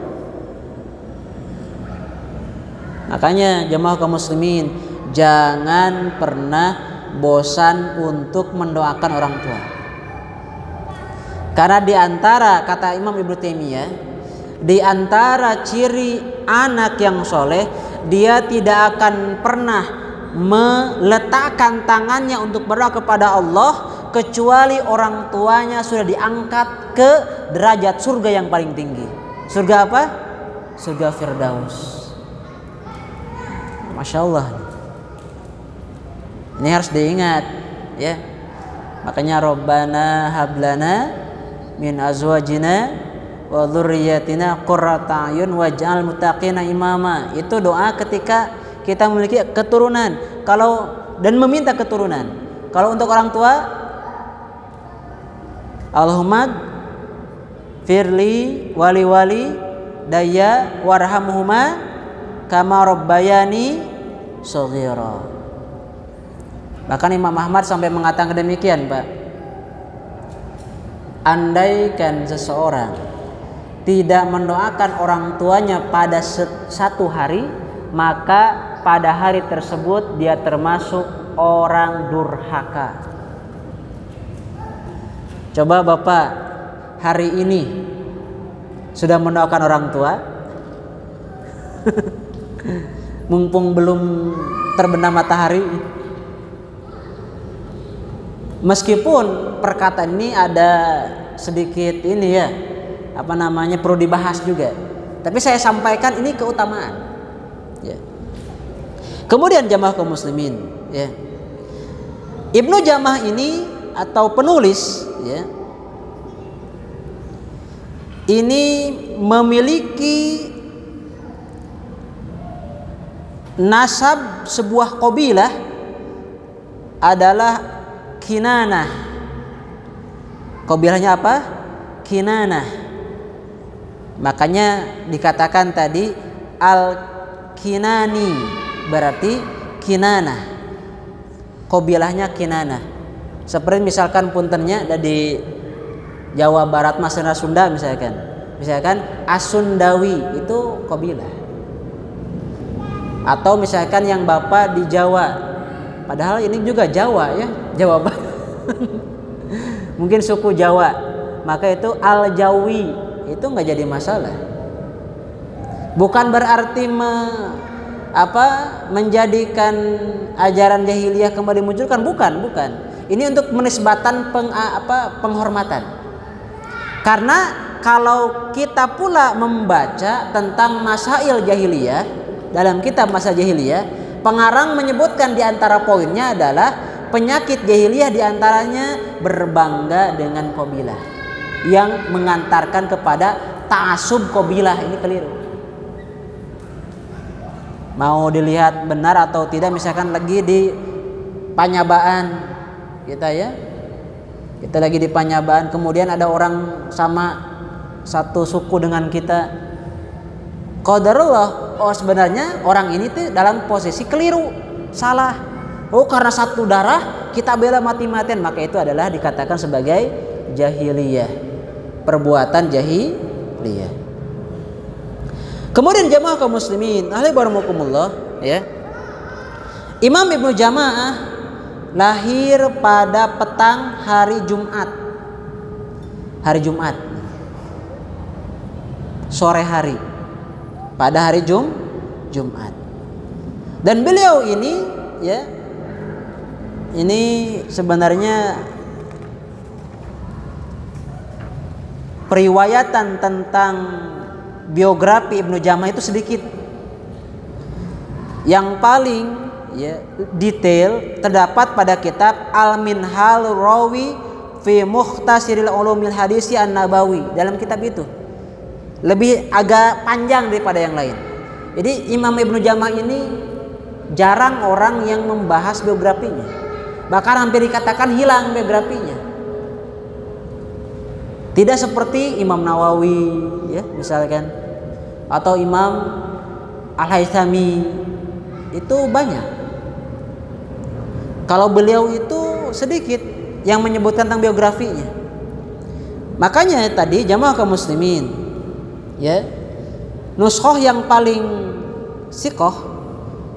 Makanya jamaah kaum muslimin, jangan pernah bosan untuk mendoakan orang tua. Karena di antara kata Imam Ibnu Taimiyah, di antara ciri anak yang soleh, dia tidak akan pernah meletakkan tangannya untuk berdoa kepada Allah kecuali orang tuanya sudah diangkat ke derajat surga yang paling tinggi. Surga apa? Surga Firdaus. Masya Allah. Ini harus diingat ya. Makanya Rabbana hablana min azwajina wa dzurriyyatina qurrata a'yun waj'al muttaqina imama. Itu doa ketika kita memiliki keturunan, kalau dan meminta keturunan. Kalau untuk orang tua, Allahumma firli wali daya warhamhuma kama rabbayani shaghira. Bahkan Imam Ahmad sampai mengatakan demikian, Pak. Andaikan seseorang tidak mendoakan orang tuanya pada satu hari, maka pada hari tersebut dia termasuk orang durhaka. Coba Bapak hari ini sudah mendoakan orang tua? Mumpung belum terbenam matahari. Meskipun perkataan ini ada sedikit ini ya, apa namanya, perlu dibahas juga. Tapi saya sampaikan ini keutamaan. Ya. Kemudian jamaah kaum muslimin, ya. Ibnu Jamaah ini atau penulis, ya, ini memiliki nasab sebuah qabilah adalah Kinanah. Qabilahnya apa? Kinanah. Makanya dikatakan tadi Al-Kinani, berarti Kinanah. Qabilahnya Kinanah. Seperti misalkan puntennya ada di Jawa Barat, Masena Sunda misalkan Asundawi, itu qabilah. Atau misalkan yang bapak di Jawa, padahal ini juga Jawa ya, Jawa Barat. Mungkin suku Jawa, maka itu Al-Jawi, itu nggak jadi masalah. Bukan berarti menjadikan ajaran jahiliyah kembali munculkan, bukan. Ini untuk menisbatan penghormatan. Karena kalau kita pula membaca tentang masail jahiliyah dalam kitab Masail Jahiliyah, pengarang menyebutkan di antara poinnya adalah penyakit jahiliyah di antaranya berbangga dengan qabilah yang mengantarkan kepada ta'assub qabilah. Ini keliru. Mau dilihat benar atau tidak, misalkan lagi di Panyabaan kita ya, kita lagi di Panyabaan, kemudian ada orang sama satu suku dengan kita, qadarullah, oh sebenarnya orang ini tuh dalam posisi keliru, salah. Oh karena satu darah kita bela mati-matian, maka itu adalah dikatakan sebagai jahiliyah, perbuatan jahiliyah. Kemudian jamaah kaum muslimin, ahli barakallahu ya. Imam Ibnu Jamaah lahir pada petang hari Jumat. Hari Jumat. Sore hari. Pada hari Jumat. Dan beliau ini ya, ini sebenarnya periwayatan tentang biografi Ibnu Jamaah itu sedikit. Yang paling ya detail terdapat pada kitab Al-Minhal Rawi fi Mukhtasiril Ulumil Hadisi An-Nabawi. Dalam kitab itu lebih agak panjang daripada yang lain. Jadi Imam Ibnu Jamaah ini jarang orang yang membahas biografinya, bahkan hampir dikatakan hilang biografinya. Tidak seperti Imam Nawawi ya misalkan, atau Imam Al-Haythami, itu banyak. Kalau beliau itu sedikit yang menyebutkan tentang biografinya. Makanya tadi jamaah kaum muslimin ya, nuskhoh yang paling sikoh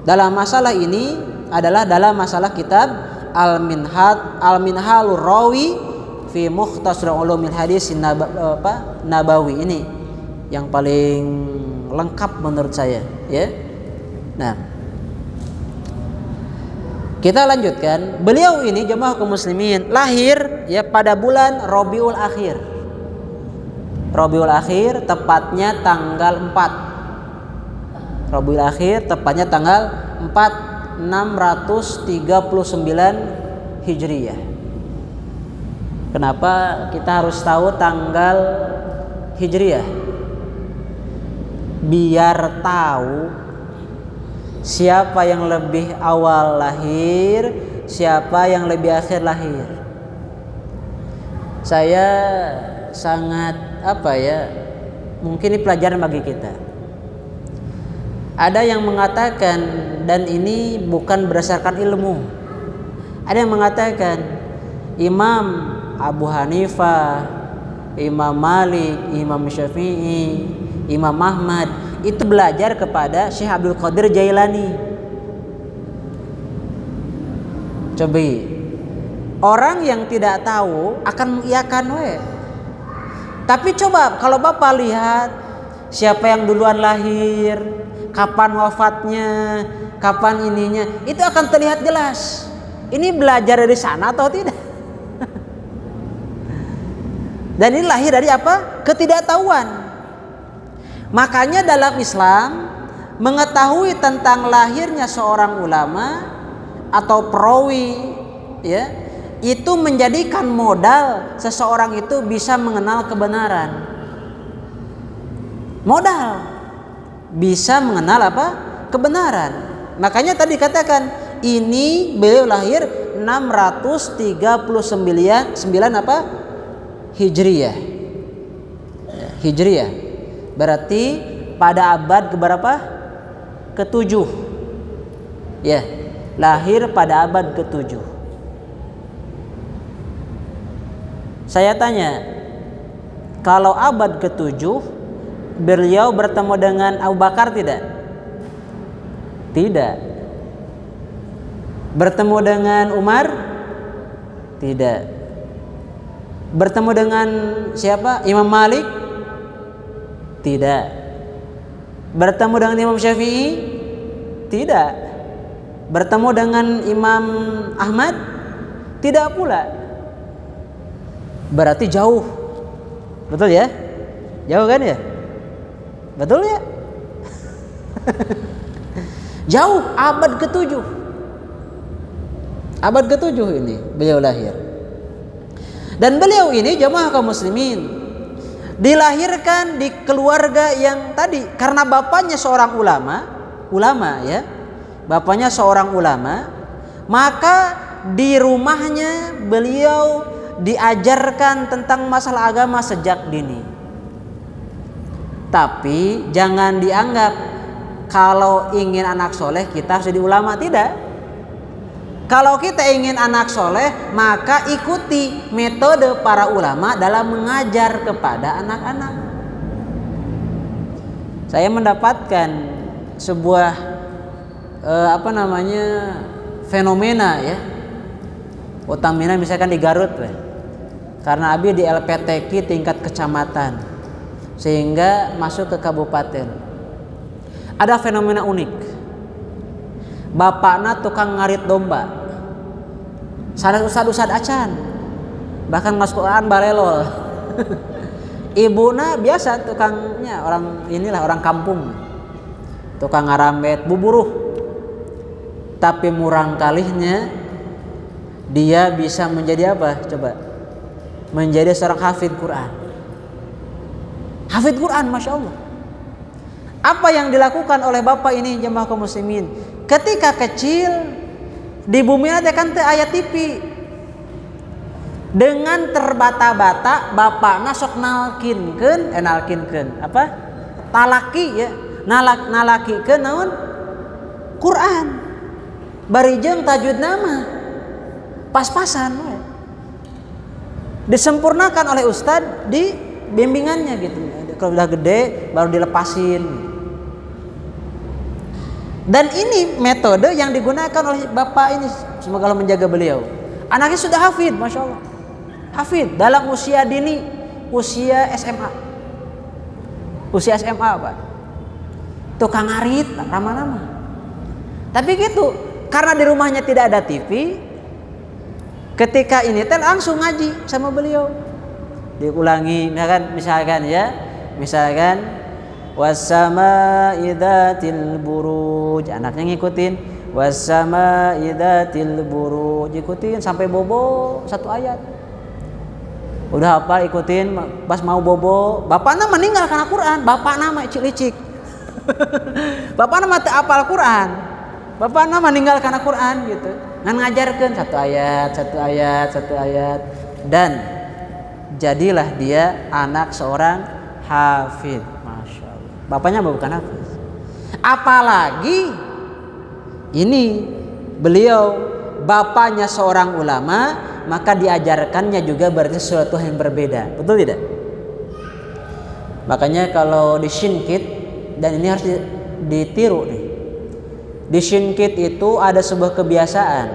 dalam masalah ini adalah dalam masalah kitab Al-Minhalur Rawi fi Mukhtasar Ulumil Hadis Nabawi. Ini yang paling lengkap menurut saya ya. Nah, kita lanjutkan. Beliau ini jemaah kaum muslimin lahir ya pada bulan Rabiul Akhir. Rabiul Akhir tepatnya tanggal 4. Rabiul Akhir tepatnya tanggal 4 639 Hijriyah. Kenapa kita harus tahu tanggal Hijriyah? Biar tahu siapa yang lebih awal lahir, siapa yang lebih akhir lahir. Saya sangat mungkin ini pelajaran bagi kita. Ada yang mengatakan, dan ini bukan berdasarkan ilmu, ada yang mengatakan Imam Abu Hanifah, Imam Malik, Imam Syafi'i, Imam Ahmad itu belajar kepada Syekh Abdul Qadir Jailani. Coba orang yang tidak tahu akan mengiyakan we. Tapi coba kalau Bapak lihat siapa yang duluan lahir, kapan wafatnya, kapan ininya, itu akan terlihat jelas. Ini belajar dari sana atau tidak? Dan ini lahir dari apa? Ketidaktahuan. Makanya dalam Islam mengetahui tentang lahirnya seorang ulama atau perawi ya, itu menjadikan modal seseorang itu bisa mengenal kebenaran. Modal bisa mengenal apa? Kebenaran. Makanya tadi katakan ini beliau lahir 639 apa? Hijriyah. Hijriyah. Berarti pada abad keberapa? Ke-7. Ya, lahir pada abad ke-7. Saya tanya, kalau abad ke-7 beliau bertemu dengan Abu Bakar tidak? Tidak. Bertemu dengan Umar? Tidak. Bertemu dengan siapa? Imam Malik? Tidak. Bertemu dengan Imam Syafi'i? Tidak. Bertemu dengan Imam Ahmad? Tidak pula. Berarti jauh. Betul ya? Jauh kan ya? Betul ya? Jauh, abad ke-7. Abad ke-7 ini beliau lahir. Dan beliau ini jamaah kaum muslimin dilahirkan di keluarga yang tadi karena bapaknya seorang ulama ya. Bapaknya seorang ulama, maka di rumahnya beliau diajarkan tentang masalah agama sejak dini. Tapi jangan dianggap kalau ingin anak soleh kita harus jadi ulama, tidak. Kalau kita ingin anak soleh, maka ikuti metode para ulama dalam mengajar kepada anak-anak. Saya mendapatkan sebuah fenomena ya. Utamanya misalkan di Garut, karena abi di LPTQ tingkat kecamatan, sehingga masuk ke kabupaten. Ada fenomena unik. Bapakna tukang ngarit domba. Sadar ustad acan, bahkan masuk Quran barelol. Ibuna biasa tukangnya orang kampung, tukang ngarambet buburuh. Tapi murang kalihnya dia bisa menjadi apa? Coba, menjadi seorang hafid Quran. Hafid Quran, masya Allah. Apa yang dilakukan oleh bapak ini jemaah kaum muslimin? Ketika kecil di bumi ada kan teu aya TV. Dengan terbata-bata bapakna sok nalkinkeun apa? Talaki ya. Nalakikeun naon? Quran. Bari jeung tajwid nama pas-pasan we. Disempurnakan oleh ustad di bimbingannya gitu. Kalau udah gede baru dilepasin. Dan ini metode yang digunakan oleh bapak ini, semoga Allah menjaga beliau. Anaknya sudah hafid, masya Allah. Hafid dalam usia dini, usia SMA. Usia SMA Pak. Tukang ngarit, nama-nama. Tapi gitu, karena di rumahnya tidak ada TV, ketika ini langsung ngaji sama beliau. Diulangi, misalkan wassama'i dzatil buruj, anaknya ngikutin wassama'i dzatil buruj, ikutin sampai bobo satu ayat. Udah hafal, ikutin, pas mau bobo bapakna meninggal karena Quran, bapakna mah licik. Bapakna mah teu apal Quran, bapakna meninggal karena Quran gitu. Ngan ngajarkeun satu ayat dan jadilah dia anak seorang hafid. Bapaknya bukan hafiz. Apalagi ini beliau bapaknya seorang ulama, maka diajarkannya juga berarti sesuatu yang berbeda. Betul tidak? Makanya kalau di Shinkit, dan ini harus ditiru nih. Di Shinkit itu ada sebuah kebiasaan.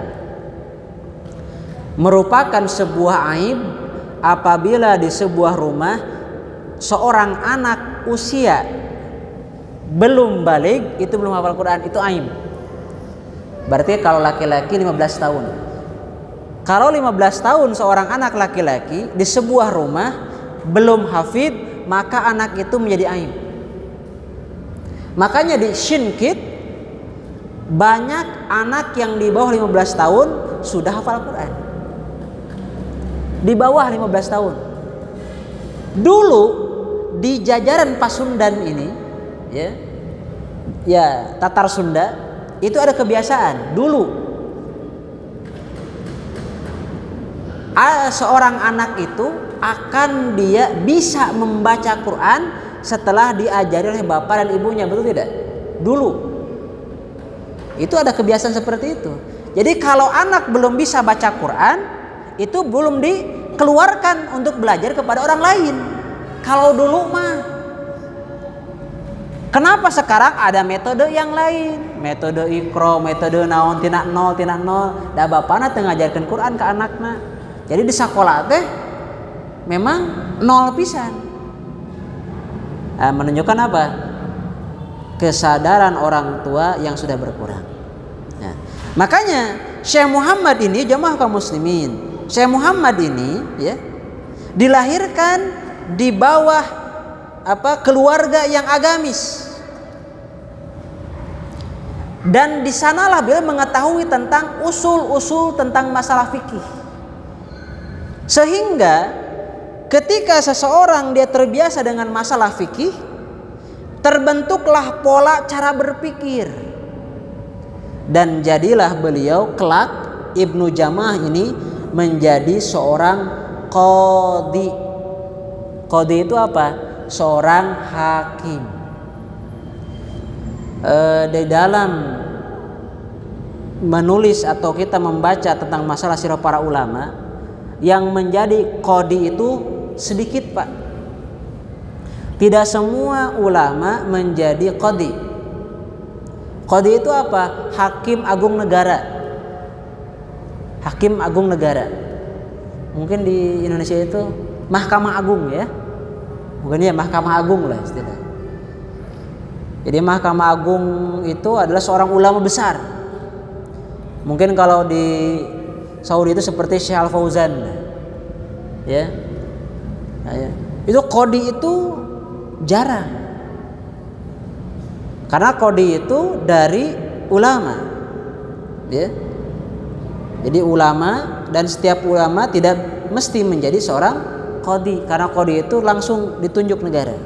Merupakan sebuah aib apabila di sebuah rumah seorang anak usia belum balik, itu belum hafal Quran, itu aib. Berarti kalau laki-laki 15 tahun. Kalau 15 tahun seorang anak laki-laki di sebuah rumah belum hafid, maka anak itu menjadi aib. Makanya di Shinkit banyak anak yang di bawah 15 tahun sudah hafal Quran. Di bawah 15 tahun. Dulu di jajaran Pasundan ini ya Tatar Sunda itu ada kebiasaan dulu seorang anak itu akan dia bisa membaca Quran setelah diajari oleh bapak dan ibunya, betul tidak? Dulu itu ada kebiasaan seperti itu. Jadi kalau anak belum bisa baca Quran itu belum dikeluarkan untuk belajar kepada orang lain. Kalau dulu mah. Kenapa sekarang ada metode yang lain? Metode Iqra, metode naon tina nol. Da bapana teu ngajarkeun Quran ke anakna. Jadi di sekolah teh memang nol pisan. Menunjukkan apa? Kesadaran orang tua yang sudah berkurang. Nah, makanya Syekh Muhammad ini jamaah kaum muslimin. Syekh Muhammad ini ya dilahirkan di bawah keluarga yang agamis. Dan di sanalah beliau mengetahui tentang usul-usul tentang masalah fikih. Sehingga ketika seseorang dia terbiasa dengan masalah fikih, terbentuklah pola cara berpikir. Dan jadilah beliau kelak Ibnu Jama'ah ini menjadi seorang qadhi. Qadhi itu apa? Seorang hakim. Di dalam menulis atau kita membaca tentang masalah sirah para ulama, yang menjadi qadhi itu sedikit, Pak. Tidak semua ulama menjadi qadhi. Qadhi itu apa? Hakim agung negara. Hakim agung negara. Mungkin di Indonesia itu Mahkamah Agung ya. Bukan ya, Mahkamah Agung lah istilahnya. Jadi Mahkamah Agung itu adalah seorang ulama besar. Mungkin kalau di Saudi itu seperti Syekh Al-Fauzan. Ya. Nah, ya. Itu qadhi itu jarang. Karena qadhi itu dari ulama. Ya. Jadi ulama, dan setiap ulama tidak mesti menjadi seorang qadhi, karena qadhi itu langsung ditunjuk negara.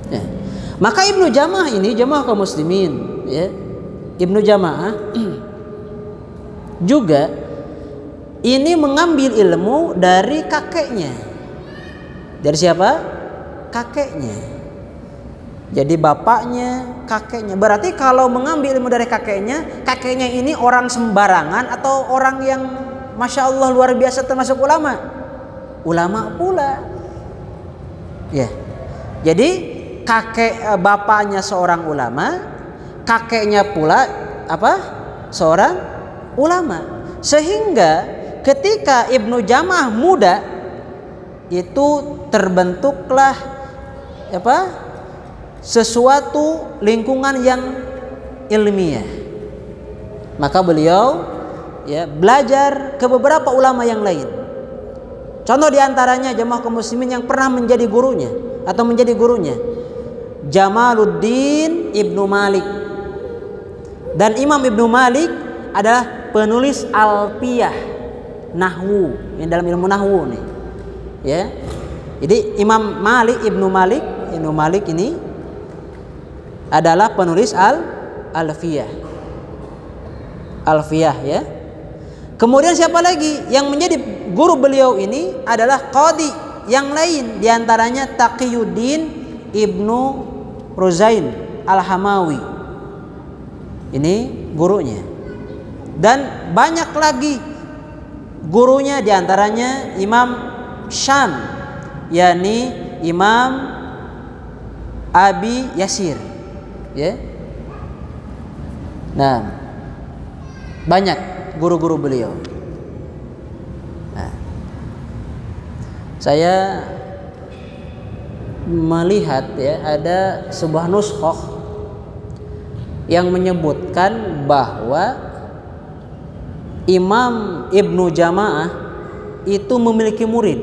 Ya. Maka Ibnu Jama'ah ini, jamaah kaum muslimin, ya. Ibnu Jama'ah juga ini mengambil ilmu dari kakeknya. Dari siapa? Kakeknya. Jadi bapaknya, kakeknya. Berarti kalau mengambil ilmu dari kakeknya, kakeknya ini orang sembarangan atau orang yang Masya Allah luar biasa termasuk ulama? Ulama pula. Ya. Jadi bapaknya seorang ulama, kakeknya pula seorang ulama. Sehingga ketika Ibnu Jama'ah muda itu terbentuklah sesuatu lingkungan yang ilmiah. Maka beliau belajar ke beberapa ulama yang lain. Contoh diantaranya jamaah kaum muslimin yang pernah menjadi gurunya atau menjadi gurunya Jamaluddin Ibnu Malik. Dan Imam Ibnu Malik adalah penulis Alfiyah Nahwu, yang dalam ilmu Nahwu nih. Ya. Jadi Imam Ibnu Malik ini adalah penulis Alfiyah ya. Kemudian siapa lagi yang menjadi guru beliau ini adalah qadhi yang lain, diantaranya Taqiyuddin Ibnu Ruzain Al-Hamawi. Ini gurunya. Dan banyak lagi gurunya, diantaranya Imam Syam, yakni Imam Abi Yasir. Ya. Nah, banyak guru-guru beliau. Nah, saya melihat ada sebuah nuskhoh yang menyebutkan bahwa Imam Ibnu Jama'ah itu memiliki murid,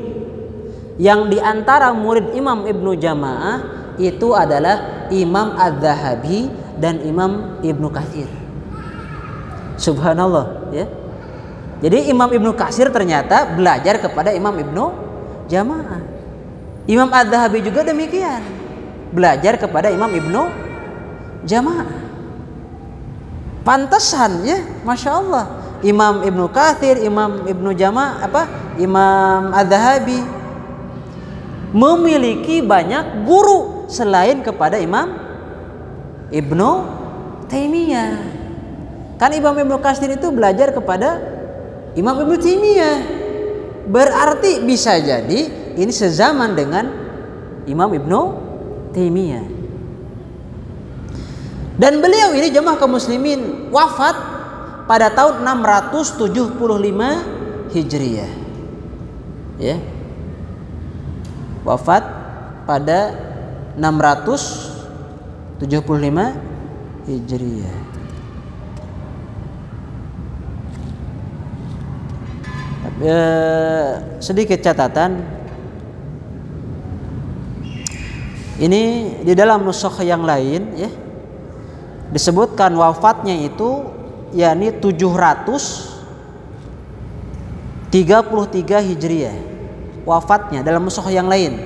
yang diantara murid Imam Ibnu Jama'ah itu adalah Imam Az-Zahabi dan Imam Ibnu Katsir. Subhanallah ya. Jadi Imam Ibnu Katsir ternyata belajar kepada Imam Ibnu Jama'ah. Imam Az-Zahabi juga demikian, belajar kepada Imam Ibnu Jama'ah. Pantesan ya, Masya Allah, Imam Ibnu Katsir, Imam Ibnu Jama'ah, Imam Az-Zahabi memiliki banyak guru selain kepada Imam Ibnu Taimiyah. Kan Imam Ibnu Katsir itu belajar kepada Imam Ibnu Taimiyah. Berarti bisa jadi ini sezaman dengan Imam Ibnu Taimiyah. Dan beliau ini jemaah kaum muslimin wafat pada tahun 675 Hijriah. Ya. Wafat pada 675 Hijriah. Sedikit catatan, Ini di dalam nusakh yang lain ya disebutkan wafatnya itu yakni 733 Hijriah. Wafatnya dalam nusakh yang lain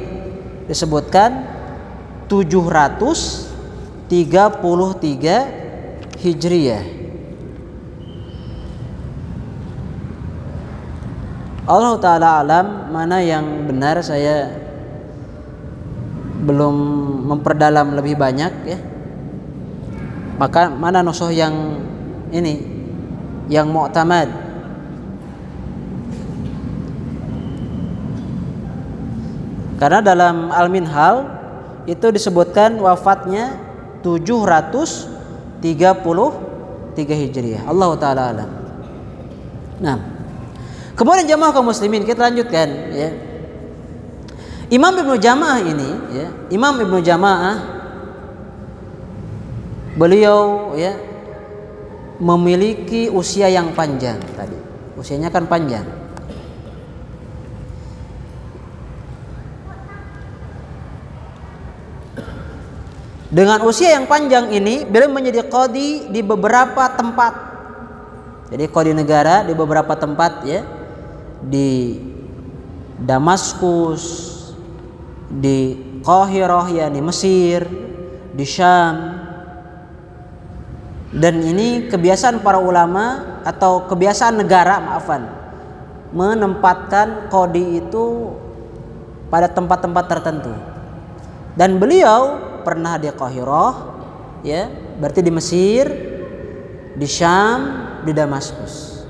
disebutkan 733 Hijriah. Allah Ta'ala alam mana yang benar, saya belum memperdalam lebih banyak ya. Maka mana nusakh yang ini yang mu'tamad. Karena dalam Al-Minhal itu disebutkan wafatnya 733 Hijriah. Allah Ta'ala alam. Nah, kemudian jamaah kaum muslimin, kita lanjutkan ya. Imam Ibnu Jamaah ini ya, Imam Ibnu Jamaah beliau ya memiliki usia yang panjang tadi. Usianya kan panjang. Dengan usia yang panjang ini beliau menjadi qadhi di beberapa tempat. Jadi qadhi negara di beberapa tempat ya. Di Damaskus, di Qahirah yakni Mesir, di Syam. Dan ini kebiasaan para ulama atau kebiasaan negara, menempatkan qadhi itu pada tempat-tempat tertentu. Dan beliau pernah di Qahirah ya, berarti di Mesir, di Syam, di Damaskus.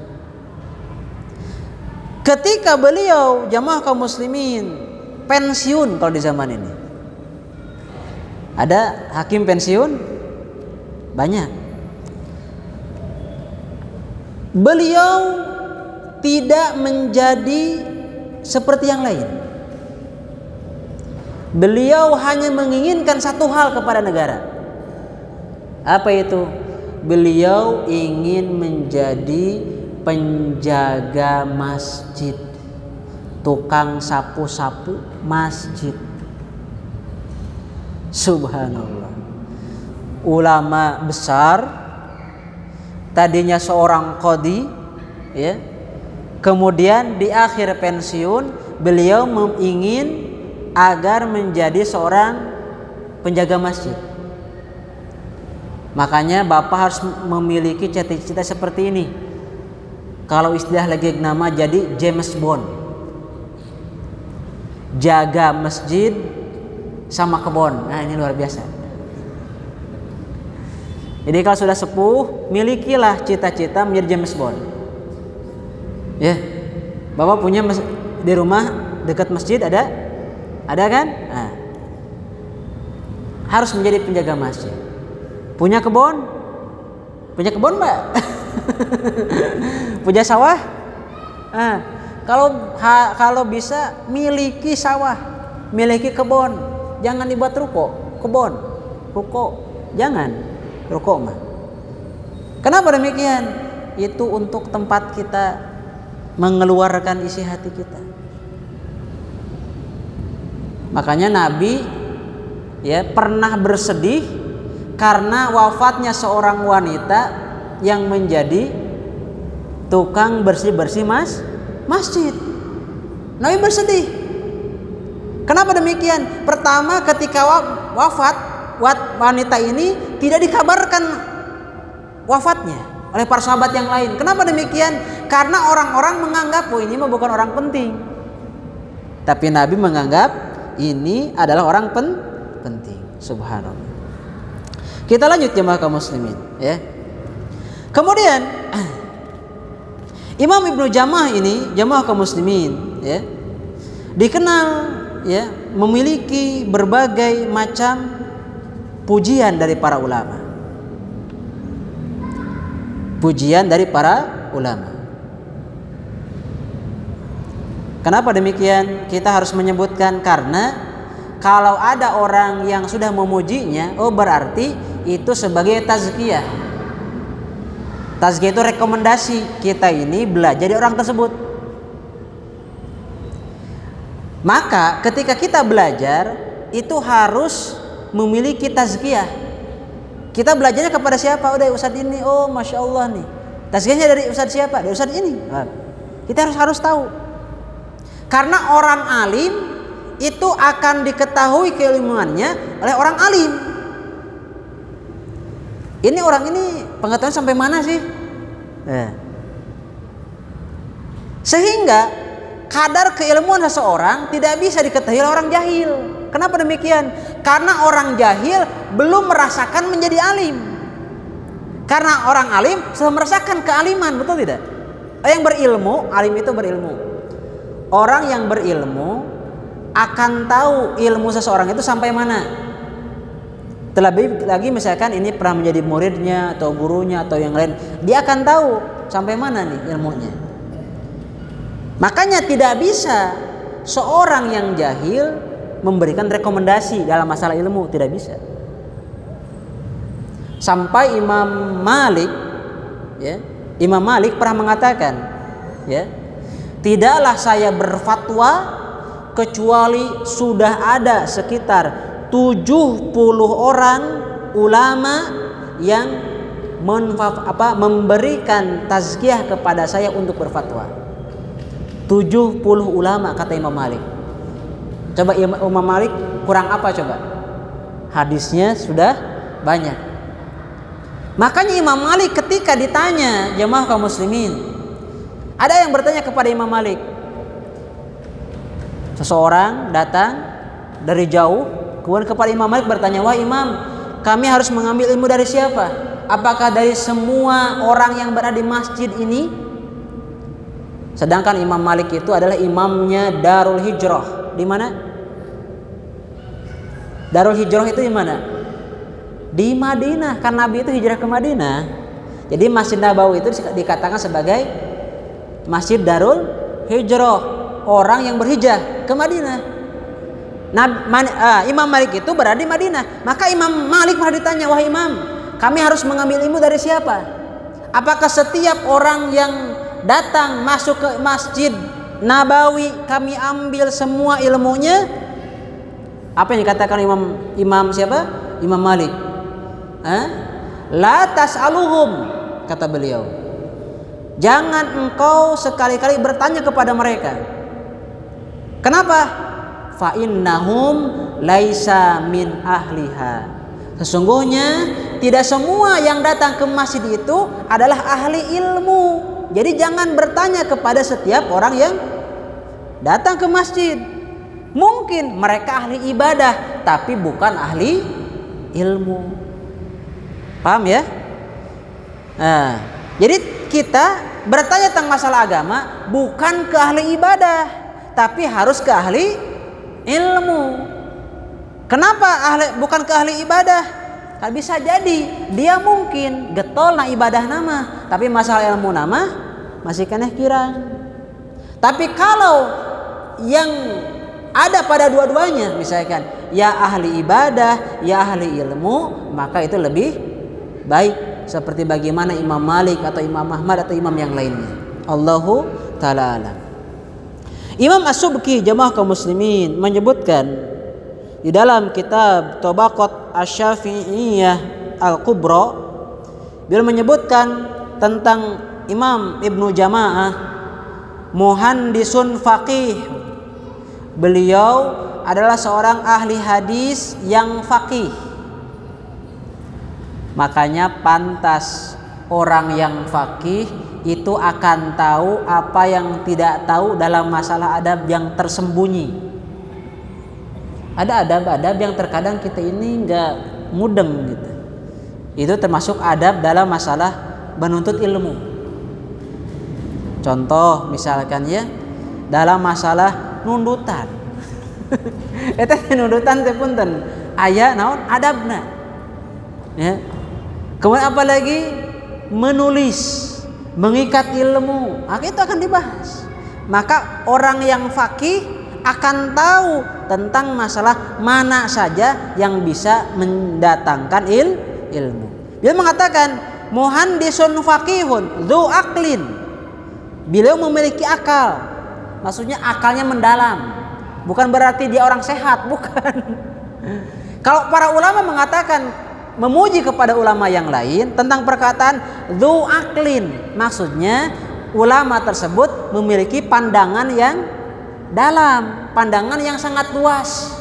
Ketika beliau jamaah kaum muslimin pensiun, kalau di zaman ini ada hakim pensiun banyak, beliau tidak menjadi seperti yang lain. Beliau hanya menginginkan satu hal kepada negara. Apa itu? Beliau ingin menjadi penjaga masjid, tukang sapu-sapu masjid. Subhanallah. Ulama besar, tadinya seorang qadhi ya. Kemudian di akhir pensiun beliau ingin agar menjadi seorang penjaga masjid. Makanya Bapak harus memiliki cita-cita seperti ini. Kalau istilah lagi nama jadi James Bond. Jaga masjid sama kebon. Nah, ini luar biasa. Jadi kalau sudah sepuh, milikilah cita-cita menjadi James Bond. Ya. Bapak punya di rumah dekat masjid ada kan? Nah, harus menjadi penjaga masjid. Punya kebun? Punya kebun, Mbak? Punya sawah? Nah, kalau bisa miliki sawah, miliki kebun. Jangan dibuat ruko, kebun, ruko. Jangan ruko mah. Kenapa demikian? Itu untuk tempat kita mengeluarkan isi hati kita. Makanya Nabi ya pernah bersedih karena wafatnya seorang wanita yang menjadi tukang bersih-bersih masjid. Nabi bersedih. Kenapa demikian? Pertama, ketika wafat wanita ini tidak dikabarkan wafatnya oleh para sahabat yang lain. Kenapa demikian? Karena orang-orang menganggap ini mah bukan orang penting. Tapi Nabi menganggap ini adalah orang penting. Subhanallah. Kita lanjut jemaah kaum muslimin ya. Kemudian Imam Ibnu Jamaah ini jemaah kaum muslimin ya, dikenal ya memiliki berbagai macam pujian dari para ulama. Pujian dari para ulama. Kenapa demikian? Kita harus menyebutkan karena kalau ada orang yang sudah memujinya, berarti itu sebagai tazkiyah. Tazkiyah itu rekomendasi kita ini belajar dari orang tersebut. Maka ketika kita belajar, itu harus memiliki tazkiyah. Kita belajarnya kepada siapa? Oh, dari ustadz ini. Oh, masya Allah nih. Tazkiyahnya dari ustadz siapa? Dari ustadz ini. Nah, kita harus tahu. Karena orang alim itu akan diketahui keilmuannya oleh orang alim. Ini orang ini pengetahuan sampai mana sih? Sehingga kadar keilmuan seseorang tidak bisa diketahui oleh orang jahil. Kenapa demikian? Karena orang jahil belum merasakan menjadi alim. Karena orang alim sudah merasakan kealiman, betul tidak? Yang berilmu, alim itu berilmu. Orang yang berilmu akan tahu ilmu seseorang itu sampai mana. Terlebih lagi misalkan ini pernah menjadi muridnya atau gurunya atau yang lain, dia akan tahu sampai mana nih ilmunya. Makanya tidak bisa seorang yang jahil memberikan rekomendasi dalam masalah ilmu, tidak bisa. Sampai Imam Malik, ya, Imam Malik pernah mengatakan, ya, tidaklah saya berfatwa kecuali sudah ada sekitar 70 orang ulama yang memberikan tazkiyah kepada saya untuk berfatwa. 70 ulama kata Imam Malik. Coba Imam Malik kurang apa coba? Hadisnya sudah banyak. Makanya Imam Malik ketika ditanya jemaah kaum muslimin, ada yang bertanya kepada Imam Malik. Seseorang datang dari jauh, kemudian kepada Imam Malik bertanya, "Wah Imam, kami harus mengambil ilmu dari siapa? Apakah dari semua orang yang berada di masjid ini?" Sedangkan Imam Malik itu adalah imamnya Darul Hijrah. Di mana? Darul Hijrah itu di mana? Di Madinah. Kan Nabi itu hijrah ke Madinah. Jadi Masjid Nabawi itu dikatakan sebagai Masjid Darul Hijrah, orang yang berhijrah ke Madinah. Imam Malik itu berada di Madinah. Maka Imam Malik malah ditanya, "Wah Imam, kami harus mengambil ilmu dari siapa? Apakah setiap orang yang datang masuk ke Masjid Nabawi kami ambil semua ilmunya?" Apa yang dikatakan Imam siapa? Imam Malik. La tas'aluhum, kata beliau. Jangan engkau sekali-kali bertanya kepada mereka. Kenapa? Fa innahum laisa min ahliha. Sesungguhnya tidak semua yang datang ke masjid itu adalah ahli ilmu. Jadi jangan bertanya kepada setiap orang yang datang ke masjid. Mungkin mereka ahli ibadah, tapi bukan ahli ilmu. Paham ya? Nah, jadi kita bertanya tentang masalah agama bukan ke ahli ibadah, tapi harus ke ahli ilmu. Kenapa bukan ke ahli ibadah? Kan bisa jadi dia mungkin getol na ibadah nama, tapi masalah ilmu nama masih keneh kirang. Tapi kalau yang ada pada dua-duanya, misalkan ya ahli ibadah, ya ahli ilmu, maka itu lebih baik. Seperti bagaimana Imam Malik atau Imam Ahmad atau imam yang lainnya. Allahu ta'ala alam. Imam As-Subki jamaah kaum muslimin menyebutkan di dalam kitab Tabaqat Asy-Syafi'iyah Al-Kubra, beliau menyebutkan tentang Imam Ibnu Jamaah, muhandisun faqih. Beliau adalah seorang ahli hadis yang faqih. Makanya pantas orang yang faqih itu akan tahu apa yang tidak tahu dalam masalah adab yang tersembunyi. Ada adab-adab yang terkadang kita ini nggak mudeng gitu. Itu termasuk adab dalam masalah menuntut ilmu. Contoh misalkan ya dalam masalah nundutan. Eta nundutan teh punten aya naon adabna. Ya. Kemudian apalagi menulis, mengikat ilmu, maka itu akan dibahas. Maka orang yang faqih akan tahu tentang masalah mana saja yang bisa mendatangkan ilmu. Dia mengatakan muhandisun faqihun dzu aqlin. Beliau memiliki akal. Maksudnya akalnya mendalam. Bukan berarti dia orang sehat, bukan. Kalau para ulama mengatakan memuji kepada ulama yang lain tentang perkataan dzu aklin, maksudnya ulama tersebut memiliki pandangan yang dalam, pandangan yang sangat luas.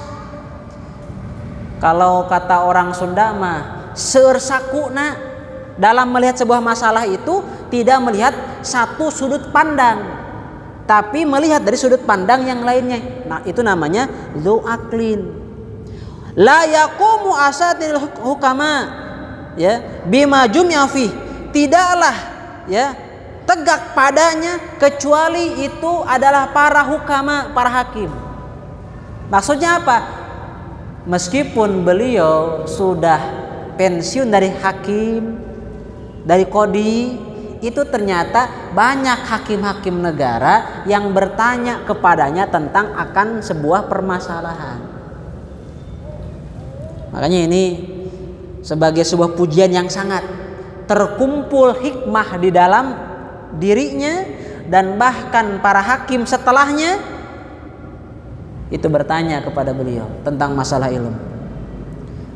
Kalau kata orang Sunda mah seur sakuna, dalam melihat sebuah masalah itu tidak melihat satu sudut pandang, tapi melihat dari sudut pandang yang lainnya. Nah, itu namanya dzu aklin. La yaqumu asatil hukama, ya, bima jum'a fi, tidaklah ya tegak padanya kecuali itu adalah para hukama, para hakim. Maksudnya apa? Meskipun beliau sudah pensiun dari hakim, dari qadi, itu ternyata banyak hakim-hakim negara yang bertanya kepadanya tentang akan sebuah permasalahan. Makanya ini sebagai sebuah pujian yang sangat terkumpul hikmah di dalam dirinya, dan bahkan para hakim setelahnya itu bertanya kepada beliau tentang masalah ilmu.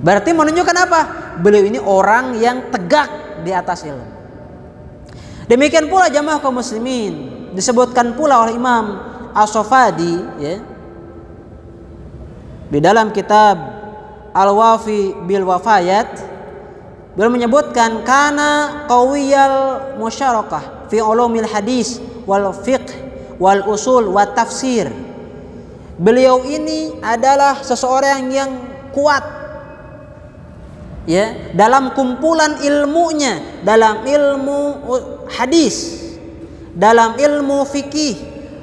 Berarti menunjukkan apa? Beliau ini orang yang tegak di atas ilmu. Demikian pula jamaah kaum muslimin, disebutkan pula oleh Imam As-Safadi, ya, di dalam kitab Al-Wafi bil Wafayat, beliau menyebutkan kana qawiyal musyarakah fi ulumil hadis wal fiqh wal usul wa tafsir. Beliau ini adalah seseorang yang kuat, ya, dalam kumpulan ilmunya, dalam ilmu hadis, dalam ilmu fikih,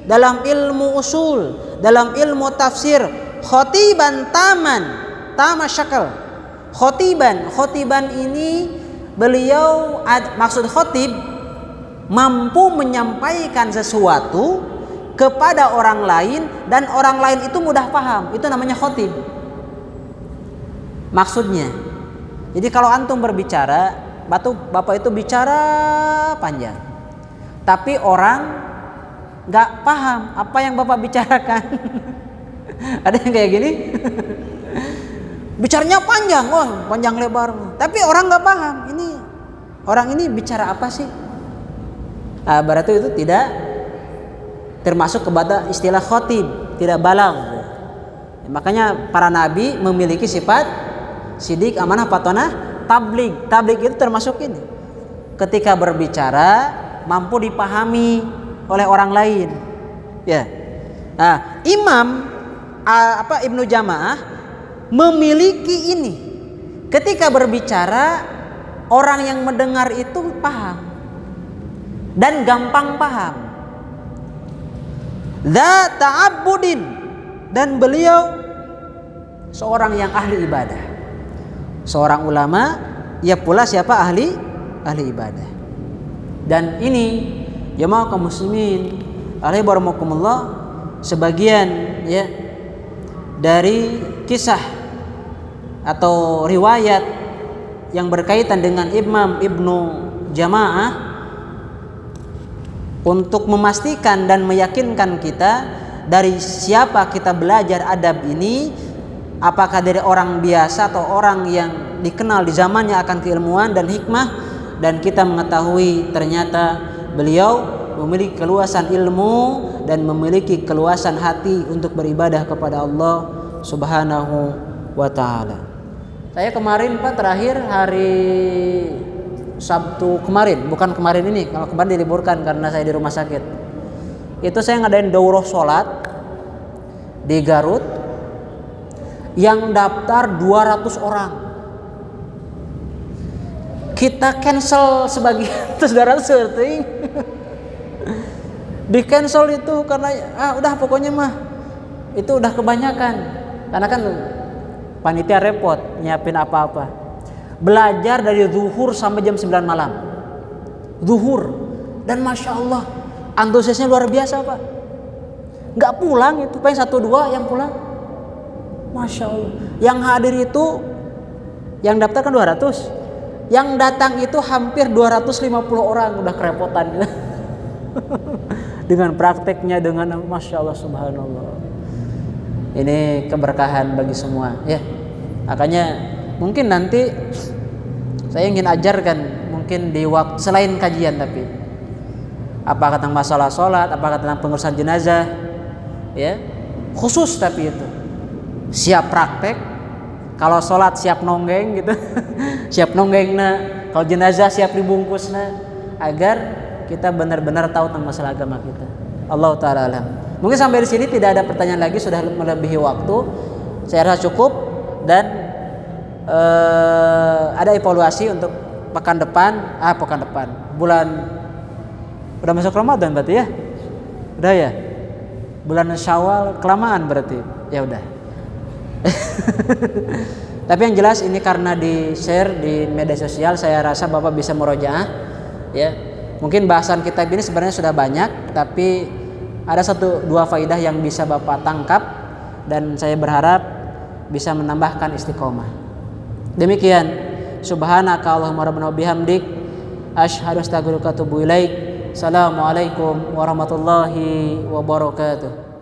dalam ilmu usul, dalam ilmu tafsir. Khotiban tama syakal. Khotiban ini beliau maksud khotib mampu menyampaikan sesuatu kepada orang lain dan orang lain itu mudah paham. Itu namanya khotib. Maksudnya, jadi kalau antum berbicara, bapak itu bicara panjang, tapi orang nggak paham apa yang bapak bicarakan. Ada yang kayak gini? Bicaranya panjang, panjang lebar, tapi orang nggak paham. Ini orang ini bicara apa sih? Nah, berarti itu tidak termasuk kepada istilah khotib, tidak balagh. Makanya para nabi memiliki sifat sidik, amanah, patonah, tabligh. Tabligh itu termasuk ini. Ketika berbicara mampu dipahami oleh orang lain. Ya. Nah, Imam Ibnu Jamaah memiliki ini. Ketika berbicara, orang yang mendengar itu paham dan gampang paham. Dza ta'abbudin, dan beliau seorang yang ahli ibadah. Seorang ulama, ia pula siapa? Ahli ibadah. Dan ini jamaah kaum muslimin alaihi warahmatullah, sebagian ya dari kisah atau riwayat yang berkaitan dengan Imam Ibnu Jamaah untuk memastikan dan meyakinkan kita dari siapa kita belajar adab ini, apakah dari orang biasa atau orang yang dikenal di zamannya akan keilmuan dan hikmah, dan kita mengetahui ternyata beliau memiliki keluasan ilmu dan memiliki keluasan hati untuk beribadah kepada Allah Subhanahu wa ta'ala. Saya kemarin Pak, terakhir hari Sabtu kemarin, bukan kemarin ini, kalau kemarin diliburkan karena saya di rumah sakit. Itu saya ngadain daurah sholat di Garut, yang daftar 200 orang. Kita cancel sebagian, terus 200 seperti di cancel itu karena udah pokoknya mah itu udah kebanyakan, karena kan panitia repot nyiapin apa-apa. Belajar dari zuhur sampai jam 9 malam, zuhur, dan masya Allah antusiasnya luar biasa Pak. Nggak pulang itu, paling 1-2 yang pulang, masya Allah. Yang hadir itu yang daftar kan 200, yang datang itu hampir 250 orang, udah kerepotan gitu. Dengan prakteknya, dengan masya Allah subhanallah. Ini keberkahan bagi semua ya. Makanya mungkin nanti saya ingin ajarkan mungkin di waktu selain kajian, tapi apakah tentang masalah sholat, apakah tentang pengurusan jenazah, ya khusus, tapi itu siap praktek. Kalau sholat siap nonggeng gitu, siap nonggeng kalau jenazah siap dibungkus agar kita benar-benar tahu tentang masalah agama kita. Allah Ta'ala alam. Mungkin sampai di sini tidak ada pertanyaan lagi, sudah melebihi waktu. Saya rasa cukup, dan ada evaluasi untuk pekan depan, bulan udah masuk Ramadan berarti ya? Udah ya? Bulan Syawal kelamaan berarti. Ya udah. Tapi yang jelas ini karena di-share di media sosial, saya rasa Bapak bisa murojaah ya. Mungkin bahasan kitab ini sebenarnya sudah banyak, tapi ada 1-2 faidah yang bisa Bapak tangkap, dan saya berharap bisa menambahkan istiqomah. Demikian, subhanaka Allahumma rabbana bihamdik asyhadu astaghfiruka wa atubu ilaik. Assalamualaikum warahmatullahi wabarakatuh.